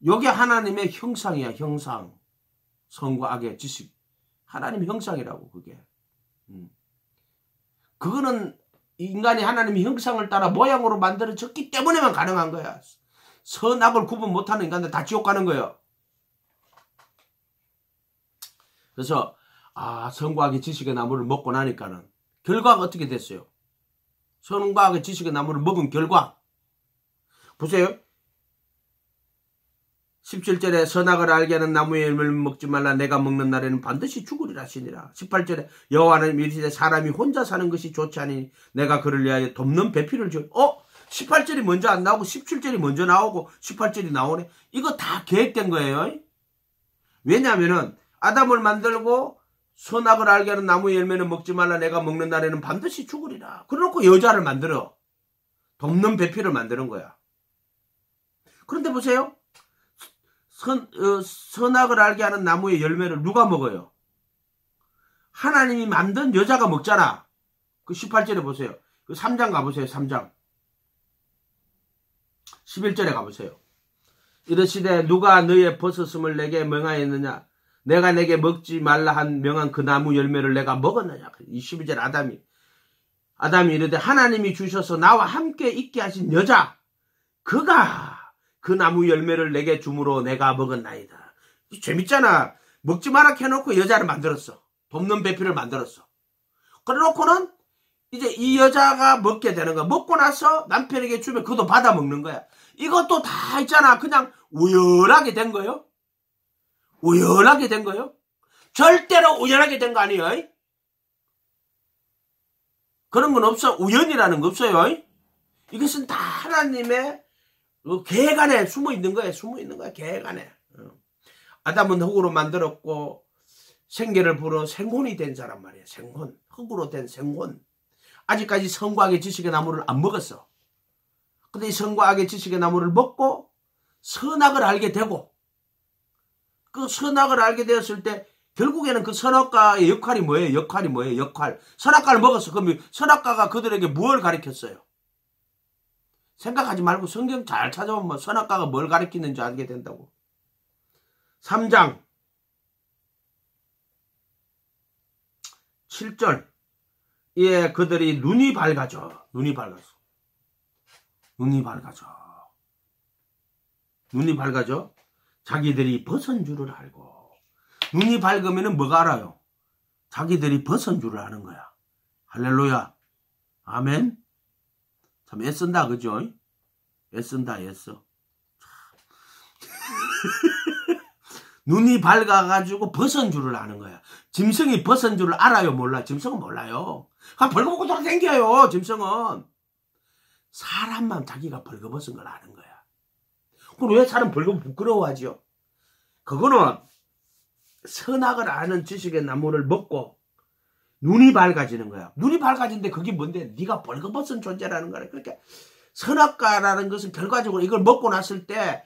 요게 하나님의 형상이야. 형상. 선과 악의 지식. 하나님 형상이라고 그게. 그거는 인간이 하나님의 형상을 따라 모양으로 만들어졌기 때문에만 가능한 거야. 선악을 구분 못하는 인간들 다 지옥 가는 거예요. 그래서 선과 악의 지식의 나무를 먹고 나니까는 결과가 어떻게 됐어요? 선과 악의 지식의 나무를 먹은 결과 보세요. 17절에 선악을 알게 하는 나무의 열매를 먹지 말라. 내가 먹는 날에는 반드시 죽으리라 하시니라. 18절에 여호와는 이르시되 사람이 혼자 사는 것이 좋지 않으니 내가 그를 위하여 돕는 배필을 줘. 18절이 먼저 안 나오고 17절이 먼저 나오고 18절이 나오네. 이거 다 계획된 거예요. 왜냐하면은 아담을 만들고 선악을 알게 하는 나무의 열매는 먹지 말라. 내가 먹는 날에는 반드시 죽으리라. 그래놓고 여자를 만들어. 돕는 배필을 만드는 거야. 그런데 보세요. 선악을 알게 하는 나무의 열매를 누가 먹어요? 하나님이 만든 여자가 먹잖아. 그 18절에 보세요. 그 3장 가보세요. 3장. 11절에 가보세요. 이르시되 누가 너의 벗었음을 내게 명하였느냐? 내가 내게 먹지 말라 한 명한 그 나무 열매를 내가 먹었느냐? 22절 아담이 이르되 하나님이 주셔서 나와 함께 있게 하신 여자 그가 그 나무 열매를 내게 주므로 내가 먹었나이다. 재밌잖아. 먹지 마라 해놓고 여자를 만들었어. 돕는 배필을 만들었어. 그래놓고는 이제 이 여자가 먹게 되는 거야. 먹고 나서 남편에게 주면 그것도 받아 먹는 거야. 이것도 다 있잖아. 그냥 우연하게 된 거예요. 우연하게 된 거예요. 절대로 우연하게 된 거 아니에요. 그런 건 없어. 우연이라는 거 없어요. 이것은 다 하나님의 계획 안에 숨어 있는 거예요. 숨어 있는 거야. 계획 안에. 아담은 흙으로 만들었고 생계를 불어 생혼이 된 사람 말이에요. 생혼. 흙으로 된 생혼. 아직까지 선과 악의 지식의 나무를 안 먹었어. 근데 이 선과 악의 지식의 나무를 먹고 선악을 알게 되고 그 선악을 알게 되었을 때 결국에는 그 선악과의 역할이 뭐예요? 역할. 선악과를 먹었어. 그럼 선악과가 그들에게 무엇을 가르쳤어요? 생각하지 말고 성경 잘 찾아보면 선악과가 뭘 가르치는지 알게 된다고. 3장 7절 예, 그들이 눈이 밝아져. 눈이 밝아져. 자기들이 벗은 줄을 알고. 눈이 밝으면 뭐가 알아요? 자기들이 벗은 줄을 아는 거야. 할렐루야. 아멘. 참 애쓴다, 그죠? 애쓴다, 애써. 눈이 밝아가지고 벗은 줄을 아는 거야. 짐승이 벗은 줄을 알아요, 몰라? 짐승은 몰라요. 그냥 벌거벗고 돌아다녀요, 짐승은. 사람만 자기가 벌거벗은 걸 아는 거야. 그럼 왜 사람 벌거벗 부끄러워하죠? 그거는 선악을 아는 지식의 나무를 먹고 눈이 밝아지는 거야. 눈이 밝아지는데 그게 뭔데? 네가 벌거벗은 존재라는 거야. 그러니까 선악과라는 것은 결과적으로 이걸 먹고 났을 때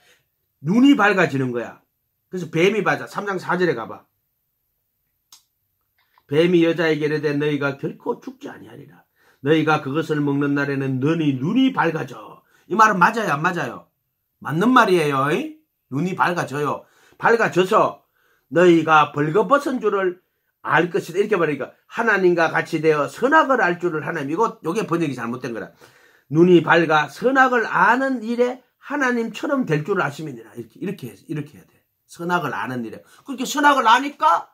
눈이 밝아지는 거야. 그래서 뱀이 맞아. 3장 4절에 가봐. 뱀이 여자에게 이르되 너희가 결코 죽지 아니하리라. 너희가 그것을 먹는 날에는 너희 눈이 밝아져. 이 말은 맞아요, 안 맞아요? 맞는 말이에요. 눈이 밝아져요. 밝아져서 너희가 벌거벗은 줄을 알 것이다. 이렇게 말하니까 하나님과 같이 되어 선악을 알 줄을 하나님. 요게 번역이 잘못된 거라. 눈이 밝아 선악을 아는 일에 하나님처럼 될 줄을 아시면이라. 이렇게 해야 돼. 선악을 아는 일에. 그렇게 선악을 아니까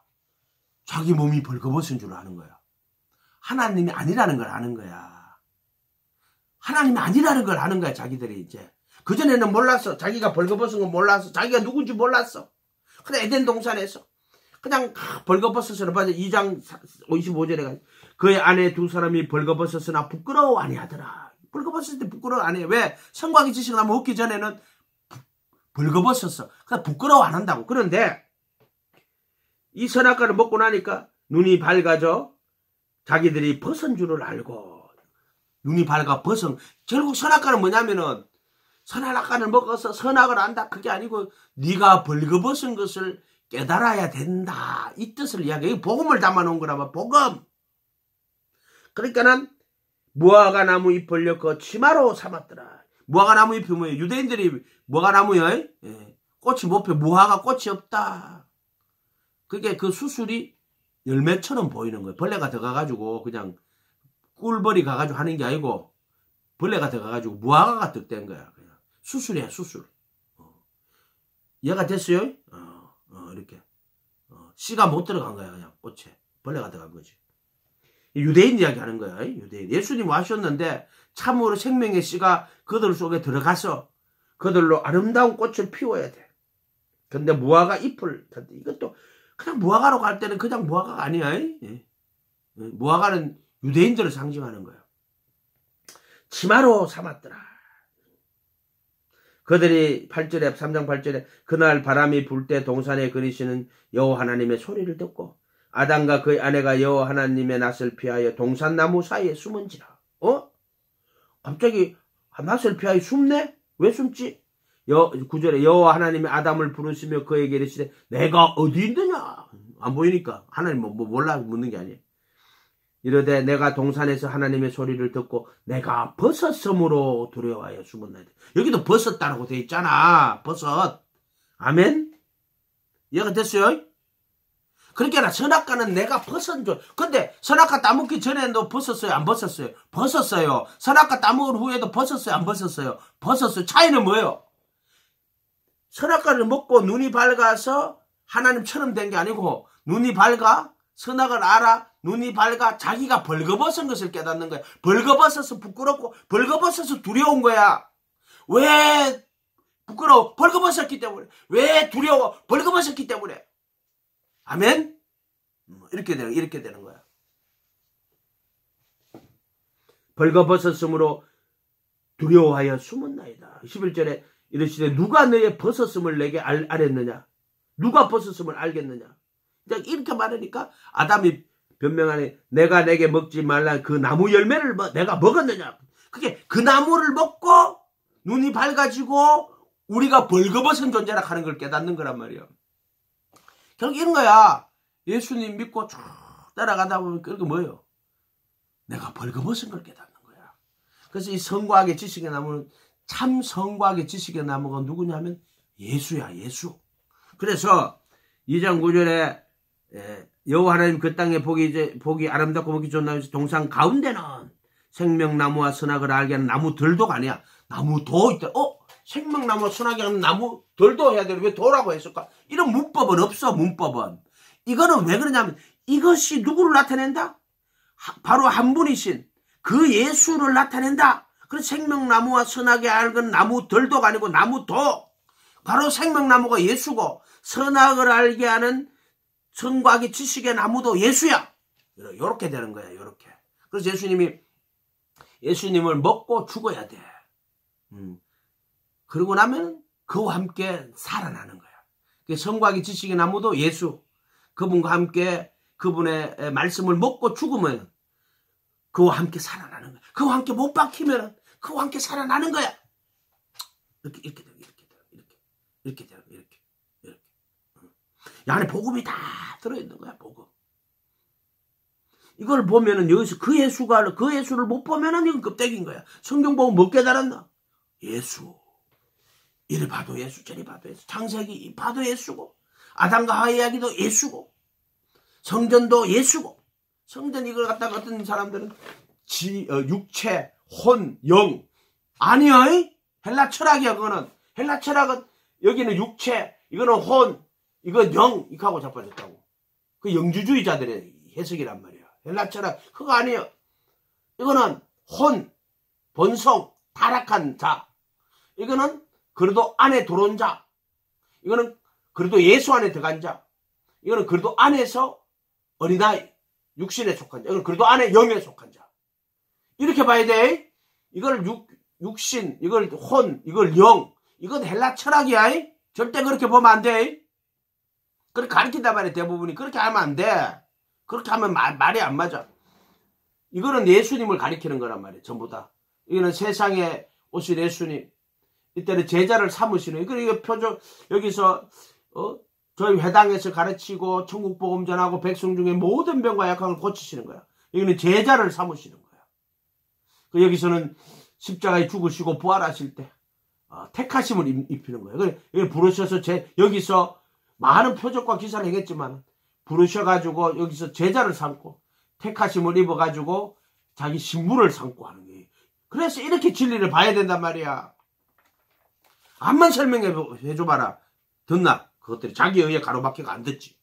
자기 몸이 벌거벗은 줄 아는 거야. 하나님이 아니라는 걸 아는 거야. 하나님이 아니라는 걸 아는 거야, 자기들이 이제. 그전에는 몰랐어. 자기가 벌거벗은 거 몰랐어. 자기가 누군지 몰랐어. 그냥 에덴 동산에서 그냥 벌거벗었으나 2장 55절에 가 그의 아내 두 사람이 벌거벗었으나 부끄러워 아니하더라. 벌거벗을 때 부끄러워 아니해. 왜? 성곽의 지식을 한번 얻기 전에는 벌거벗었어. 그냥 부끄러워 안 한다고. 그런데 이 선악과를 먹고 나니까 눈이 밝아져 자기들이 벗은 줄을 알고 눈이 밝아 벗은. 결국 선악과는 뭐냐면은 선악과를 먹어서 선악을 안다. 그게 아니고 네가 벌거벗은 것을 깨달아야 된다. 이 뜻을 이야기해. 복음을 담아놓은 거라면 복음. 그러니까는 무화과 나무 잎을 엮어 치마로 삼았더라. 무화과 나무 잎이 뭐예요? 유대인들이 무화과 나무요? 예. 꽃이 못 펴. 무화과 꽃이 없다. 그게 그 수술이 열매처럼 보이는 거예요. 벌레가 들어가가지고 그냥 꿀벌이 가가지고 하는 게 아니고 벌레가 들어가가지고 무화과가 득된 거야. 그냥. 수술이야, 수술. 이해가 됐어요? 이렇게. 씨가 못 들어간 거야, 그냥 꽃에. 벌레가 들어간 거지. 유대인 이야기 하는 거야, 유대인. 예수님 와셨는데 참으로 생명의 씨가 그들 속에 들어가서 그들로 아름다운 꽃을 피워야 돼. 근데 무화과 잎을, 이것도 그냥 무화과로 갈 때는 그냥 무화과가 아니야. 무화과는 유대인들을 상징하는 거야. 치마로 삼았더라. 그들이 8절에 3장 8절에 그날 바람이 불 때 동산에 그리시는 여호와 하나님의 소리를 듣고 아담과 그의 아내가 여호와 하나님의 낯을 피하여 동산나무 사이에 숨은지라. 갑자기 낯을 피하여 숨네? 왜 숨지? 9절에 여호와 하나님이 아담을 부르시며 그에게 이르시되 내가 어디 있느냐? 안 보이니까 하나님 뭐 몰라 묻는 게 아니에요. 이르되 내가 동산에서 하나님의 소리를 듣고 내가 벗었으므로 두려워하여 숨었나이다. 여기도 벗었다라고 되어 있잖아. 벗었. 아멘? 이해가 됐어요? 그러니까 선악과는 내가 벗은 줄. 근데 선악과 따먹기 전에도 벗었어요? 안 벗었어요? 벗었어요. 선악과 따먹은 후에도 벗었어요? 안 벗었어요? 벗었어요. 차이는 뭐예요? 선악과를 먹고 눈이 밝아서 하나님처럼 된 게 아니고 눈이 밝아 선악을 알아 눈이 밝아 자기가 벌거벗은 것을 깨닫는 거야. 벌거벗어서 부끄럽고 벌거벗어서 두려운 거야. 왜 부끄러워? 벌거벗었기 때문에. 왜 두려워? 벌거벗었기 때문에. 아멘? 이렇게 되는 거야. 벌거벗었으므로 두려워하여 숨었나이다. 11절에 이르시되 누가 너의 벗었음을 내게 알았느냐? 누가 벗었음을 알겠느냐? 이렇게 말하니까 아담이 변명하네. 내가 내게 먹지 말라 그 나무 열매를 내가 먹었느냐? 그게 그 나무를 먹고 눈이 밝아지고 우리가 벌거벗은 존재라 하는 걸 깨닫는 거란 말이야. 결국 이런 거야. 예수님 믿고 쭉 따라가다 보면 그게 뭐예요? 내가 벌거벗은 걸 깨닫는 거야. 그래서 이 성과학의 지식의 나무는 참 성과학의 지식의 나무가 누구냐면 예수야, 예수. 그래서 2장 9절에 여호와 하나님 그 땅에 복이 아름답고 먹기 좋은 나무에서 동산 가운데는 생명나무와 선악을 알게 하는 나무들도가 아니야. 나무도 있다. 생명나무와 선악이 하는 나무들도 해야 되는데 왜 도라고 했을까? 이런 문법은 없어. 문법은. 이거는 왜 그러냐면 이것이 누구를 나타낸다? 바로 한 분이신 그 예수를 나타낸다. 그래서 생명나무와 선악의 알건 나무들도가 아니고 나무도, 바로 생명나무가 예수고 선악을 알게 하는 선과 악의 지식의 나무도 예수야. 이렇게 되는 거야. 이렇게. 그래서 예수님을 먹고 죽어야 돼. 그러고 나면 그와 함께 살아나는 거야. 선과 악의 지식의 나무도 예수, 그분과 함께 그분의 말씀을 먹고 죽으면 그와 함께 살아나는 거야. 그와 함께 못 박히면 그와 함께 살아나는 거야. 이렇게 되는 거야. 이 안에 복음이 다 들어있는 거야. 복음. 이걸 보면은 여기서 그 예수를 못 보면은 이건 껍데기인 거야. 성경 보면 뭐 깨달았나? 예수. 이리 봐도 예수, 저리 봐도 예수. 창세기 봐도 예수고, 아담과 하와 이야기도 예수고, 성전도 예수고. 성전 이걸 갖다가 어떤 사람들은 육체, 혼, 영. 아니요. 헬라 철학이야. 그거는. 헬라 철학은 여기는 육체, 이거는 혼, 이건 영, 이거하고 자빠졌다고. 그 영주주의자들의 해석이란 말이야. 헬라 철학 그거 아니에요. 이거는 혼, 본성, 타락한 자. 이거는 그래도 안에 들어온 자. 이거는 그래도 예수 안에 들어간 자. 이거는 그래도 안에서 어린아이, 육신에 속한 자. 이건 그래도 안에 영에 속한 자. 이렇게 봐야 돼. 이걸 육신, 이걸 혼, 이걸 영. 이건 헬라 철학이야. 절대 그렇게 보면 안 돼. 그렇게 가르친단 말이야. 대부분이. 그렇게 하면 안 돼. 그렇게 하면 말이 안 맞아. 이거는 예수님을 가리키는 거란 말이야. 전부 다. 이거는 세상에 오신 예수님. 이때는 제자를 삼으시는. 이거 표적, 여기서, 저희 회당에서 가르치고, 천국복음 전하고, 백성 중에 모든 병과 약함을 고치시는 거야. 이거는 제자를 삼으시는 거야. 여기서는 십자가에 죽으시고 부활하실 때, 택하심을 입히는 거예요. 이걸 부르셔서 여기서 많은 표적과 기사를 행했지만, 부르셔가지고 여기서 제자를 삼고, 택하심을 입어가지고, 자기 신분을 삼고 하는 거예요. 그래서 이렇게 진리를 봐야 된단 말이야. 암만 설명해줘봐라. 듣나? 그것들이 자기에 의해 가로막히가 안 듣지.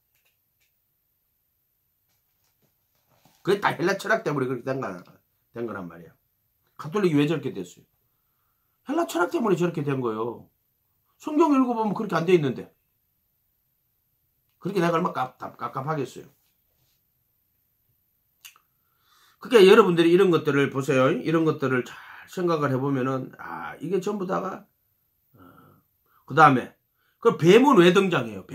그게 다 헬라 철학 때문에 그렇게 된 거란 말이야. 가톨릭이 왜 저렇게 됐어요? 헬라 철학 때문에 저렇게 된 거예요. 성경 읽어보면 그렇게 안 돼 있는데. 그렇게 내가 얼마나 깝깝하겠어요. 그러니까 여러분들이 이런 것들을 보세요. 이런 것들을 잘 생각을 해보면은, 이게 전부 다가, 그 다음에, 그 뱀은 왜 등장해요?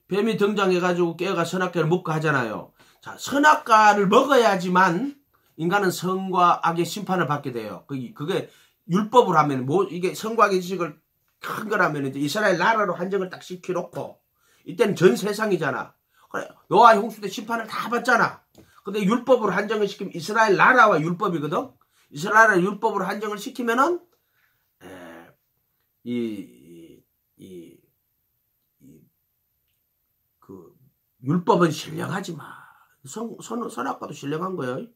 뱀이 등장해가지고 깨어가 선악과를 먹고 하잖아요. 자, 선악과를 먹어야지만 인간은 선과 악의 심판을 받게 돼요. 그게 율법을 하면, 이게 선과 악의 지식을 큰 거라면 이제 이스라엘 나라로 한정을 딱 시켜놓고, 이때는 전 세상이잖아. 그래, 노아 홍수 때 심판을 다 받잖아. 근데 율법으로 한정을 시키면 이스라엘 나라와 율법이거든. 이스라엘 율법으로 한정을 시키면은 그 율법은 신령하지 마. 선악과도 신령한 거예요.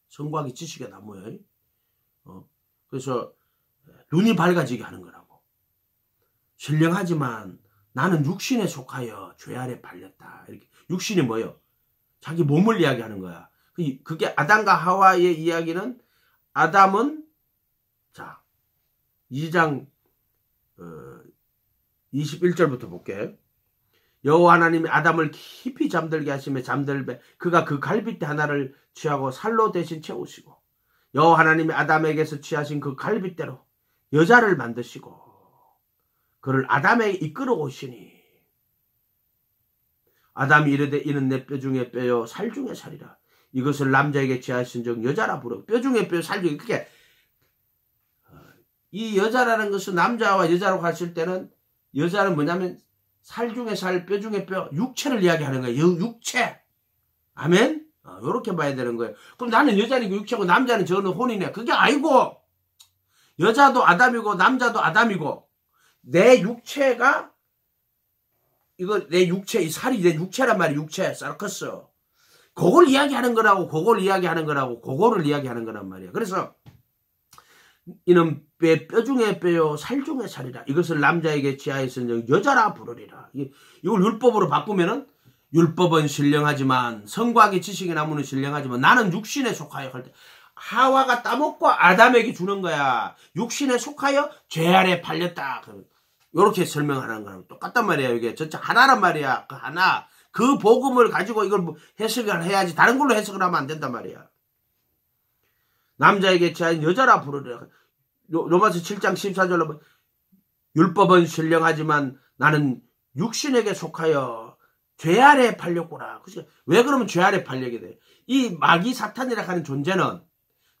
선과학의 지식의 나무예요. 그래서 눈이 밝아지게 하는 거라고. 신령하지만 나는 육신에 속하여 죄 아래 팔렸다. 이렇게. 육신이 뭐예요? 자기 몸을 이야기하는 거야. 그게 아담과 하와의 이야기는, 아담은, 자, 2장 21절부터 볼게요. 여호와 하나님이 아담을 깊이 잠들게 하시며 잠들매 그가 그 갈빗대 하나를 취하고 살로 대신 채우시고, 여호와 하나님이 아담에게서 취하신 그 갈빗대로 여자를 만드시고 그를 아담에게 이끌어 오시니, 아담이 이르되 이는 내 뼈 중에 뼈요 살 중에 살이라. 이것을 남자에게 취하신 적 여자라 부르고. 뼈 중에 뼈, 살 중에. 그게 이 여자라는 것은 남자와 여자라고 했을 때는, 여자는 뭐냐면 살 중에 살, 뼈 중에 뼈, 육체를 이야기하는 거예요. 육체. 아멘? 요렇게 봐야 되는 거예요. 그럼 나는 여자니고 육체고 남자는 저는 혼이네. 그게 아니고, 여자도 아담이고 남자도 아담이고, 내 육체가, 이거 내 육체, 이 살이 내 육체란 말이야. 육체, 사르커스. 그걸 이야기하는 거라고, 그거를 이야기하는 거란 말이야. 그래서 이는 뼈 중에 뼈요 살 중에 살이라. 이것을 남자에게 취하였으니 여자라 부르리라. 이걸 율법으로 바꾸면은 율법은 신령하지만 성곽의 지식의 나무는 신령하지만 나는 육신에 속하여 할 때 하와가 따먹고 아담에게 주는 거야. 육신에 속하여 죄 아래 팔렸다. 이렇게 설명하는 거랑 똑같단 말이야. 이게 전체 하나란 말이야. 그 하나. 그 복음을 가지고 이걸 해석을 해야지. 다른 걸로 해석을 하면 안 된단 말이야. 남자에게 취하인 여자라 부르리라. 로마서 7장 14절로 보면 율법은 신령하지만 나는 육신에게 속하여 죄 아래 팔렸구나. 왜 그러면 죄 아래 팔리게 돼? 이 마귀 사탄이라 하는 존재는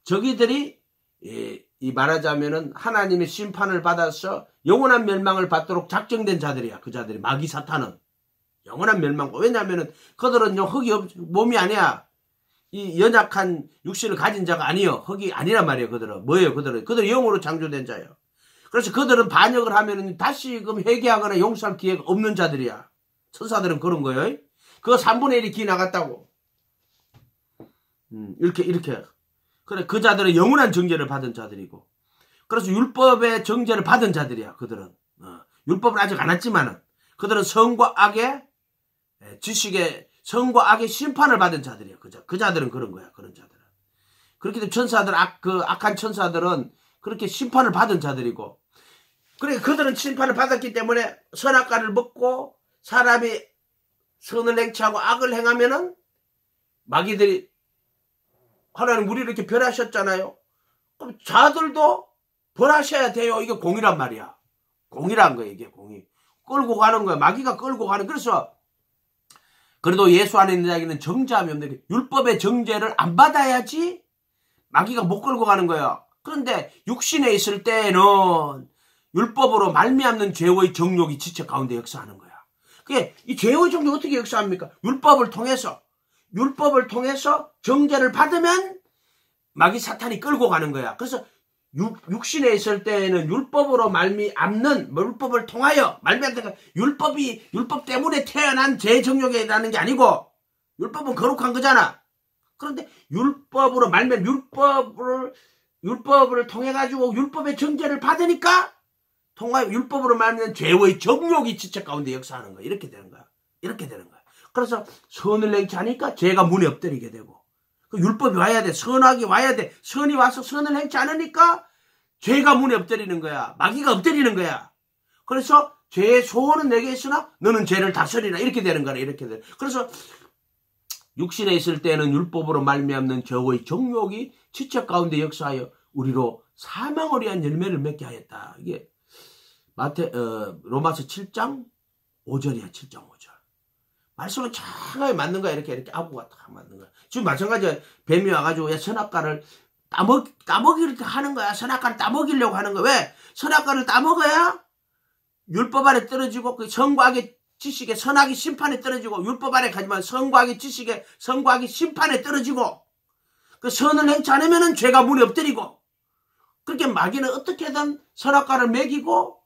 저기들이 이 말하자면은 하나님의 심판을 받아서 영원한 멸망을 받도록 작정된 자들이야. 그 자들이 마귀 사탄은 영원한 멸망. 왜냐하면은 그들은 흙이 몸이 아니야. 이 연약한 육신을 가진 자가 아니요. 흙이 아니란 말이에요. 그들은 뭐예요? 그들은 영으로 창조된 자예요. 그래서 그들은 반역을 하면은 다시금 회개하거나 용서할 기회가 없는 자들이야. 천사들은 그런 거예요. 그거 3분의 1이 기 나갔다고. 이렇게. 그래, 그 자들은 영원한 정죄를 받은 자들이고. 그래서 율법의 정죄를 받은 자들이야, 그들은. 율법은 아직 안 왔지만은. 그들은 성과 악의 지식의, 성과 악의 심판을 받은 자들이야. 그 자들은 그런 거야, 그런 자들은. 그렇기 때문에 천사들, 악한 천사들은 그렇게 심판을 받은 자들이고. 그래, 그들은 심판을 받았기 때문에 선악과를 먹고 사람이 선을 행치하고 악을 행하면은 마귀들이 하나님 우리를 이렇게 벌하셨잖아요. 그럼 자들도 벌하셔야 돼요. 이게 공이란 말이야. 공이란 거야, 이게 공이. 끌고 가는 거야. 마귀가 끌고 가는. 그래서 그래도 예수 안에 있는 자에게는 정죄함이 없는 율법의 정죄를 안 받아야지 마귀가 못 끌고 가는 거야. 그런데 육신에 있을 때는 율법으로 말미암는 죄의 정욕이 지체 가운데 역사하는 거야. 그게 이 죄의 정욕이 어떻게 역사합니까? 율법을 통해서 정죄를 받으면 마귀 사탄이 끌고 가는 거야. 그래서 육신에 있을 때에는 율법으로 말미암는 율법을 통하여 말미암는 율법 때문에 태어난 죄 정욕이라는 게 아니고 율법은 거룩한 거잖아. 그런데 율법으로 말미암 율법을 통해 가지고 율법의 정죄를 받으니까 율법으로 말미암는 죄의 정욕이 지체 가운데 역사하는 거야. 이렇게 되는 거야. 그래서 선을 행치 않으니까 죄가 문에 엎드리게 되고 그 율법이 와야 돼. 선악이 와야 돼. 선이 와서 선을 행치 않으니까 죄가 문에 엎드리는 거야. 마귀가 엎드리는 거야. 그래서 죄의 소원은 내게 있으나 너는 죄를 다스리라. 이렇게 되는 거야. 이렇게 돼. 그래서 육신에 있을 때는 율법으로 말미암는 죄의 정욕이 지체 가운데 역사하여 우리로 사망을 위한 열매를 맺게 하였다. 이게 로마서 7장 5절이야. 7장 5절. 말씀은 정확하게 맞는 거야. 이렇게 아부가 딱 맞는 거야. 지금 마찬가지야. 뱀이 와가지고 선악과를 따먹이려고 하는 거야. 선악과를 따먹이려고 하는 거야. 왜? 선악과를 따먹어야 율법 아래 떨어지고 그 선과 악의 지식에 선악의 심판에 떨어지고 율법 아래 가지만 선과 악의 지식에 선과 악의 심판에 떨어지고 그 선을 행치 않으면은 죄가 문에 엎드리고 그렇게 마귀는 어떻게든 선악과를 먹이고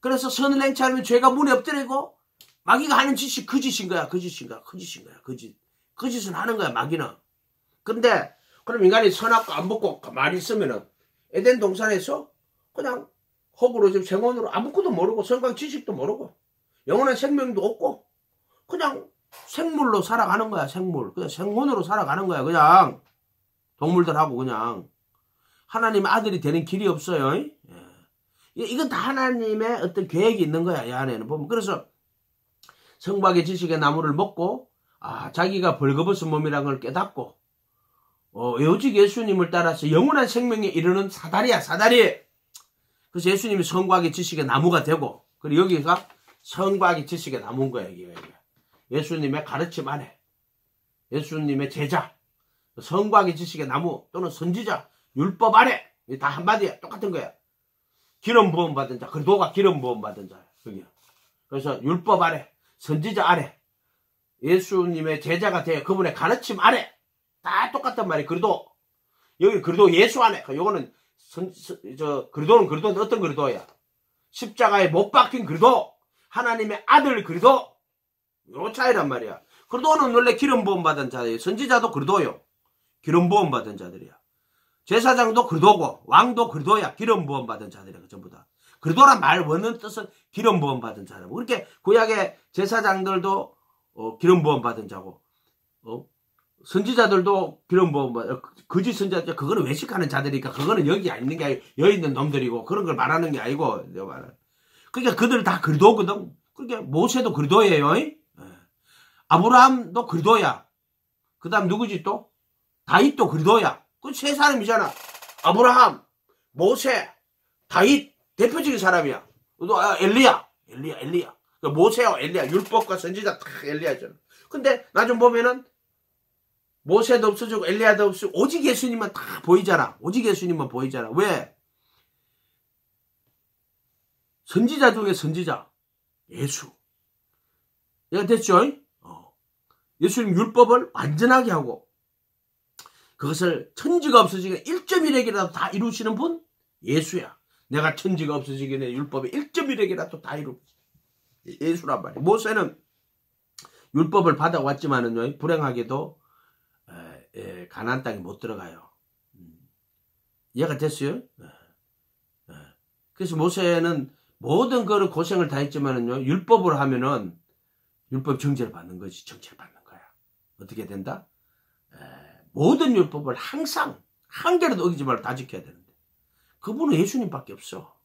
그래서 선을 행치 않으면 죄가 문에 엎드리고 마귀가 하는 짓이 그 짓인 거야. 그 짓은 하는 거야, 마귀는. 근데, 그럼 인간이 선악과 안 먹고 가만히 있으면은, 에덴 동산에서 그냥 흙으로 지금 생원으로 아무것도 모르고, 선과 지식도 모르고, 영원한 생명도 없고, 그냥 생물로 살아가는 거야, 생물. 그냥 생원으로 살아가는 거야, 그냥. 동물들하고 그냥. 하나님의 아들이 되는 길이 없어요. 예. 이건 다 하나님의 어떤 계획이 있는 거야, 이 안에는 보면. 그래서, 성박의 지식의 나무를 먹고 자기가 벌거벗은 몸이라는 걸 깨닫고 오직 예수님을 따라서 영원한 생명에 이르는 사다리야. 그래서 예수님이 성곽의 지식의 나무가 되고 그리고 여기가 성곽의 지식의 나무인 거야. 이게. 예수님의 가르침 안에 예수님의 제자 성곽의 지식의 나무 또는 선지자 율법 아래 다 한마디야. 똑같은 거야. 기름 부음 받은 자 그리도가 기름 부음 받은 자야. 그래서 율법 아래 선지자 아래 예수님의 제자가 되어 그분의 가르침 아래 다 똑같단 말이에요. 그래도 여기 그래도 예수 안에 요거는 그래도는 어떤 그래도야? 십자가에 못 박힌 그래도 하나님의 아들 그래도 요 차이란 말이야. 그래도는 원래 기름 부음 받은 자예요. 선지자도 그래도요. 기름 부음 받은 자들이야. 제사장도 그래도고 왕도 그래도야. 기름 부음 받은 자들이야. 전부 다. 그래도란 말 원하는 뜻은 기름 부음 받은 자라고. 그렇게 구약의 제사장들도 기름 부음 받은 자고, 선지자들도 기름 부음 받은, 거짓 선지자, 그거는 외식하는 자들이니까, 그거는 여기 있는 게 아니고, 여기 있는 놈들이고, 그런 걸 말하는 게 아니고, 그러니까 그들 다 그리도거든. 그러니까 모세도 그리도예요. 아브라함도 그리도야. 그 다음 누구지 또? 다윗도 그리도야. 그 세 사람이잖아. 아브라함, 모세, 다윗, 대표적인 사람이야. 또 엘리야. 모세와 엘리야, 율법과 선지자 다 엘리야잖아. 근데 나중 보면은 모세도 없어지고 엘리야도 없어지고 오직 예수님만 다 보이잖아. 오직 예수님만 보이잖아. 왜? 선지자 중에 선지자 예수. 얘가 됐죠? 예수님 율법을 완전하게 하고 그것을 천지가 없어지게 1.1핵이라도 다 이루시는 분? 예수야. 내가 천지가 없어지기 전에 율법의 1.1핵이라도 다 이루. 예수란 말이야. 모세는 율법을 받아왔지만은요, 불행하게도 가나안 땅에 못 들어가요. 이해가 됐어요? 그래서 모세는 모든 그런 고생을 다 했지만은요, 율법으로 하면은 율법 정죄를 받는 거지. 정죄를 받는 거야. 어떻게 된다? 모든 율법을 항상 한 개라도 어기지 말고 다 지켜야 되는데 그분은 예수님밖에 없어.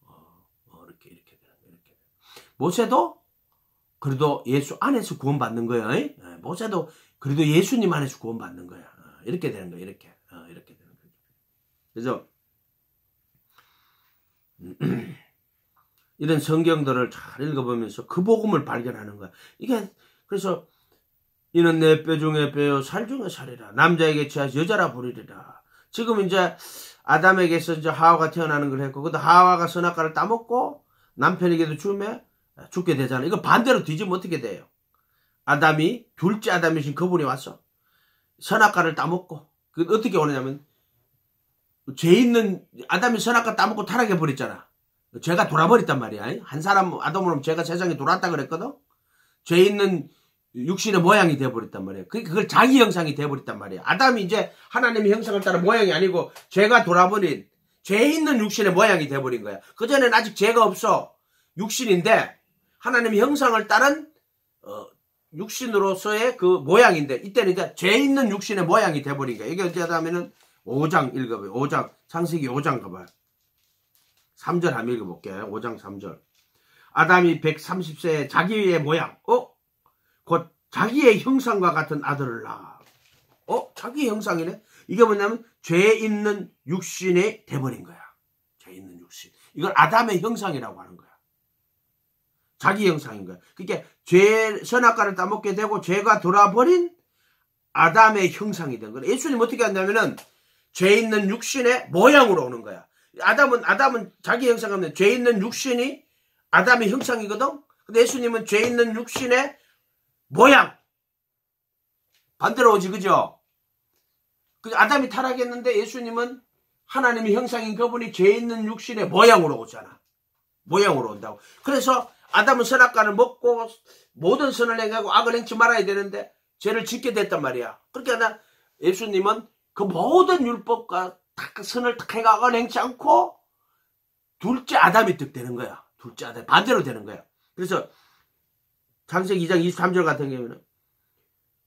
이렇게 되는 거야. 이렇게. 모세도 그래도 예수 안에서 구원받는 거야. 모세도 그래도 예수님 안에서 구원받는 거야. 이렇게 되는 거야. 이렇게 되는 거야. 그래서 이런 성경들을 잘 읽어보면서 그 복음을 발견하는 거야. 이게 그래서 이는 내 뼈 중에 뼈요 살 중에 살이라. 남자에게 취하여 여자라 부르리라. 지금 이제 아담에게서 이제 하와가 태어나는 걸 했고, 근데 하와가 선악과를 따먹고 남편에게도 죽게 되잖아. 이거 반대로 뒤지면 어떻게 돼요? 둘째 아담이신 그분이 왔어. 선악과를 따먹고, 그 어떻게 오느냐면, 아담이 선악과 따먹고 타락해 버렸잖아. 죄가 돌아버렸단 말이야. 한 사람, 아담으로 죄가 세상에 돌아왔다 그랬거든? 죄 있는 육신의 모양이 되어버렸단 말이에요. 그걸 자기 형상이 되어버렸단 말이에요. 아담이 이제 하나님의 형상을 따라 모양이 아니고 죄가 돌아버린 죄 있는 육신의 모양이 되어버린 거야. 그전에는 아직 죄가 없어. 육신인데 하나님의 형상을 따른 육신으로서의 그 모양인데 이때는 이제 죄 있는 육신의 모양이 되어버린 거야. 이게 어떻게 하면은 5장 읽어봐요. 창세기 5장 가봐요. 3절 한번 읽어볼게요. 5장 3절. 아담이 130세에 자기의 모양, 곧 자기의 형상과 같은 아들을 낳아. 자기의 형상이네? 이게 뭐냐면 죄 있는 육신이 돼버린 거야. 죄 있는 육신. 이걸 아담의 형상이라고 하는 거야. 자기 형상인 거야. 그러니까 선악과를 따먹게 되고 죄가 돌아버린 아담의 형상이 된 거야. 예수님 어떻게 한다면은 죄 있는 육신의 모양으로 오는 거야. 아담은 자기 형상하면 죄 있는 육신이 아담의 형상이거든? 근데 예수님은 죄 있는 육신의 모양. 반대로 오지, 그죠? 아담이 타락했는데 예수님은 하나님의 형상인 그분이 죄 있는 육신의 모양으로 오잖아. 모양으로 온다고. 그래서 아담은 선악과를 먹고 모든 선을 행하고 악을 행치 말아야 되는데 죄를 짓게 됐단 말이야. 그러니까 예수님은 그 모든 율법과 선을 행하고 악을 행치 않고 둘째 아담이 득되는 거야. 둘째 아담 반대로 되는 거야. 그래서 창세기 2장 23절 같은 경우는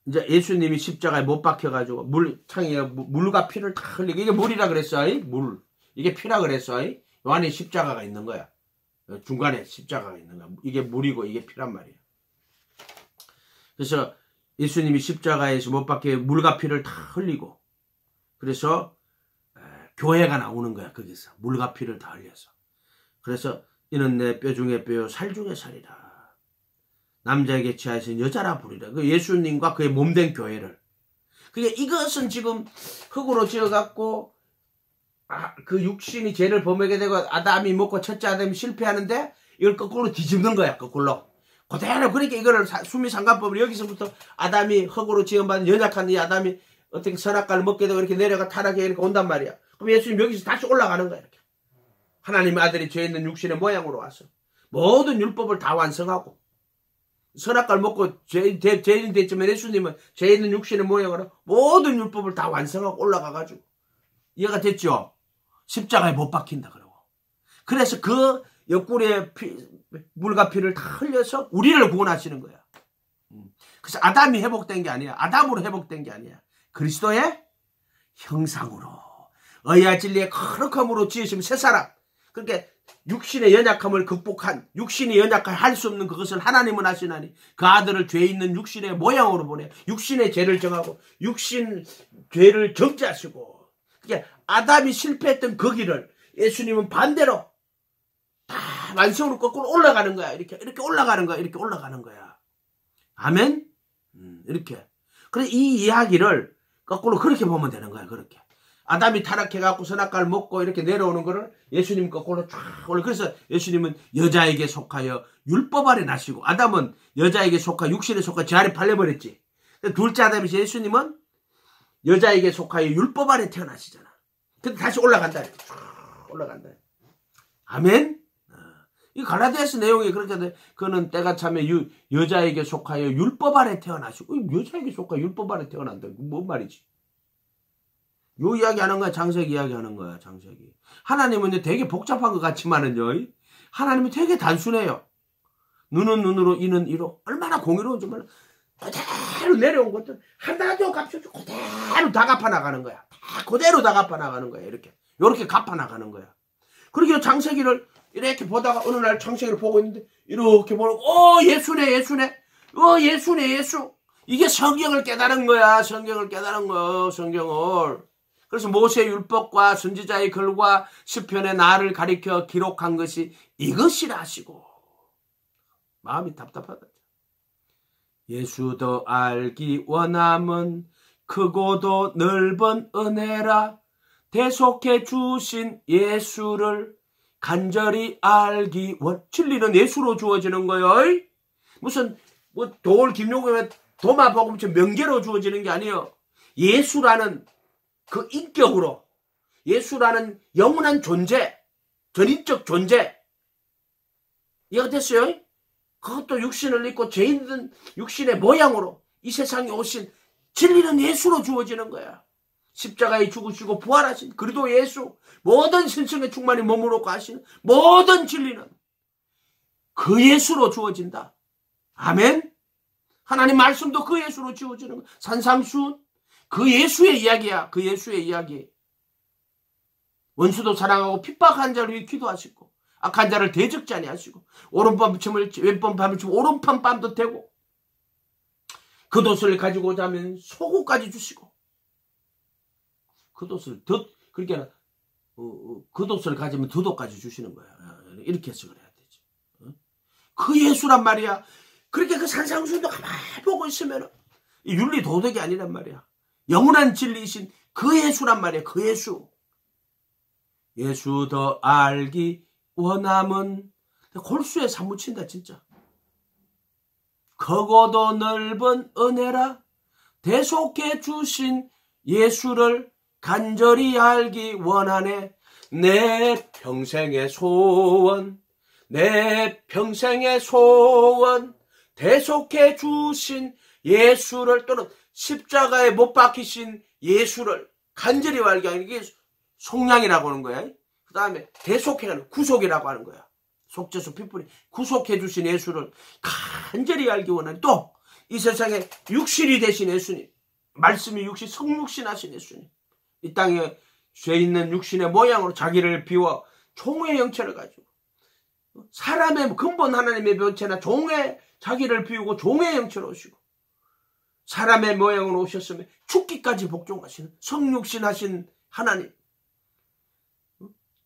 이제 예수님이 십자가에 못 박혀가지고 창에 물과 피를 다 흘리고 이게 물이라 그랬어. 물. 이게 피라 그랬어. 요 안에 십자가가 있는 거야. 중간에 십자가가 있는 거야. 이게 물이고 이게 피란 말이야. 그래서 예수님이 십자가에서 못 박혀 물과 피를 다 흘리고 그래서 교회가 나오는 거야. 거기서 물과 피를 다 흘려서. 그래서 이는 내 뼈 중에 뼈요 살 중에 살이라. 남자에게 취하여서 여자라 부르리라. 그 예수님과 그의 몸된 교회를. 그게 이것은 지금 흙으로 지어갖고 그 육신이 죄를 범하게 되고 아담이 먹고 첫째 아담이 실패하는데 이걸 거꾸로 뒤집는 거야. 거꾸로. 그대로 그러니까 이거를 수미상관법으로 여기서부터 아담이 흙으로 지어받은 연약한 이 아담이 어떻게 선악과를 먹게 되고 이렇게 내려가 타락해 이렇게 온단 말이야. 그럼 예수님 여기서 다시 올라가는 거야. 이렇게. 하나님의 아들이 죄 있는 육신의 모양으로 와서 모든 율법을 다 완성하고 선악과를 먹고 죄인 됐지만 예수님은 죄 있는 육신의 모양으로 모든 율법을 다 완성하고 올라가가지고 이해가 됐죠? 십자가에 못 박힌다 그러고. 그래서 그 옆구리에 물과 피를 다 흘려서 우리를 구원하시는 거야. 그래서 아담이 회복된 게 아니야. 아담으로 회복된 게 아니야. 그리스도의 형상으로 의와 진리의 거룩함으로 지으신 새 사람. 그러니까 육신의 연약함을 극복한, 육신의 연약함을 할 수 없는 그것을 하나님은 하시나니 그 아들을 죄 있는 육신의 모양으로 보내 육신의 죄를 정하고 육신 죄를 정죄하시고, 그러니까 아담이 실패했던 그 길을 예수님은 반대로 다 완성으로 거꾸로 올라가는 거야. 이렇게 올라가는 거야. 이렇게 올라가는 거야. 아멘. 이렇게. 그래서 이 이야기를 거꾸로 그렇게 보면 되는 거야. 그렇게. 아담이 타락해갖고 선악과를 먹고 이렇게 내려오는 거를 예수님 거꾸로 쫙 올려. 그래서 예수님은 여자에게 속하여 율법 아래 나시고, 아담은 여자에게 속하 육신에 속하 제 아래 팔려버렸지. 둘째 아담이시 예수님은 여자에게 속하여 율법 아래 태어나시잖아. 근데 다시 올라간다. 쫙 올라간다. 아멘. 이 갈라디아서 내용이 그렇게 돼. 그는 때가 차면 여자에게 속하여 율법 아래 태어나시고, 여자에게 속하여 율법 아래 태어난다. 뭔 말이지? 요 이야기 하는 거야. 장세기 이야기 하는 거야. 장세기. 하나님은 되게 복잡한 것 같지만은요, 하나님은 되게 단순해요. 눈은 눈으로, 이는 이로. 얼마나 공의로운지 몰라. 그대로 내려온 것들 하나도 값없이 그대로 다 갚아나가는 거야. 그대로 다 갚아나가는 거야. 이렇게 갚아나가는 거야. 그리고 장세기를 이렇게 보다가 어느 날 장세기를 보고 있는데 이렇게 보고 예수네. 예수네. 예수. 이게 성경을 깨달은 거야. 성경을. 그래서 모세의 율법과 선지자의 글과 시편의 나를 가리켜 기록한 것이 이것이라 하시고, 마음이 답답하다. 예수 더 알기 원함은 크고도 넓은 은혜라, 대속해 주신 예수를 간절히 알기 원. 진리는 예수로 주어지는 거예요. 무슨 도올 김용겸의 도마복음처럼 명계로 주어지는 게 아니에요. 예수라는 그 인격으로, 예수라는 영원한 존재, 전인적 존재. 이해가 됐어요? 그것도 육신을 입고 죄 있는 육신의 모양으로 이 세상에 오신 진리는 예수로 주어지는 거야. 십자가에 죽으시고 부활하신 그리도 예수, 모든 신성의 충만이 머무르고 하시는 모든 진리는 그 예수로 주어진다. 아멘. 하나님 말씀도 그 예수로 주어지는 거야. 산상수훈 그 예수의 이야기야. 그 예수의 이야기. 원수도 사랑하고 핍박한 자를 위해 기도하시고, 악한 자를 대적지 아니하시고, 오른밤 춤을 왼밤 밤을 추고 오른밤 밤도 되고, 겉옷을 가지고 자면 속옷까지 주시고, 겉옷을 그러니까 겉옷을 가지면 덧옷까지 주시는 거야. 이렇게 해석을 해야 되지. 그 예수란 말이야. 그렇게 그 산상수훈도 가만히 보고 있으면 이 윤리 도덕이 아니란 말이야. 영원한 진리이신 그 예수란 말이야. 그 예수. 예수 더 알기 원함은, 골수에 사무친다 진짜. 크고도 넓은 은혜라, 대속해 주신 예수를 간절히 알기 원하네. 내 평생의 소원, 대속해 주신 예수를, 또는 십자가에 못 박히신 예수를 간절히 알게 하는 게 속량이라고 하는 거야. 그 다음에 대속해가는 구속이라고 하는 거야. 속죄소 핏불이 구속해 주신 예수를 간절히 알기 원하는, 또 이 세상에 육신이 되신 예수님, 말씀이 성육신 하신 예수님, 이 땅에 죄 있는 육신의 모양으로 자기를 비워 종의 형체를 가지고, 사람의 근본 하나님의 본체나 종의 자기를 비우고 종의 형체로 오시고, 사람의 모양으로 오셨으면 죽기까지 복종하시는 성육신 하신 하나님,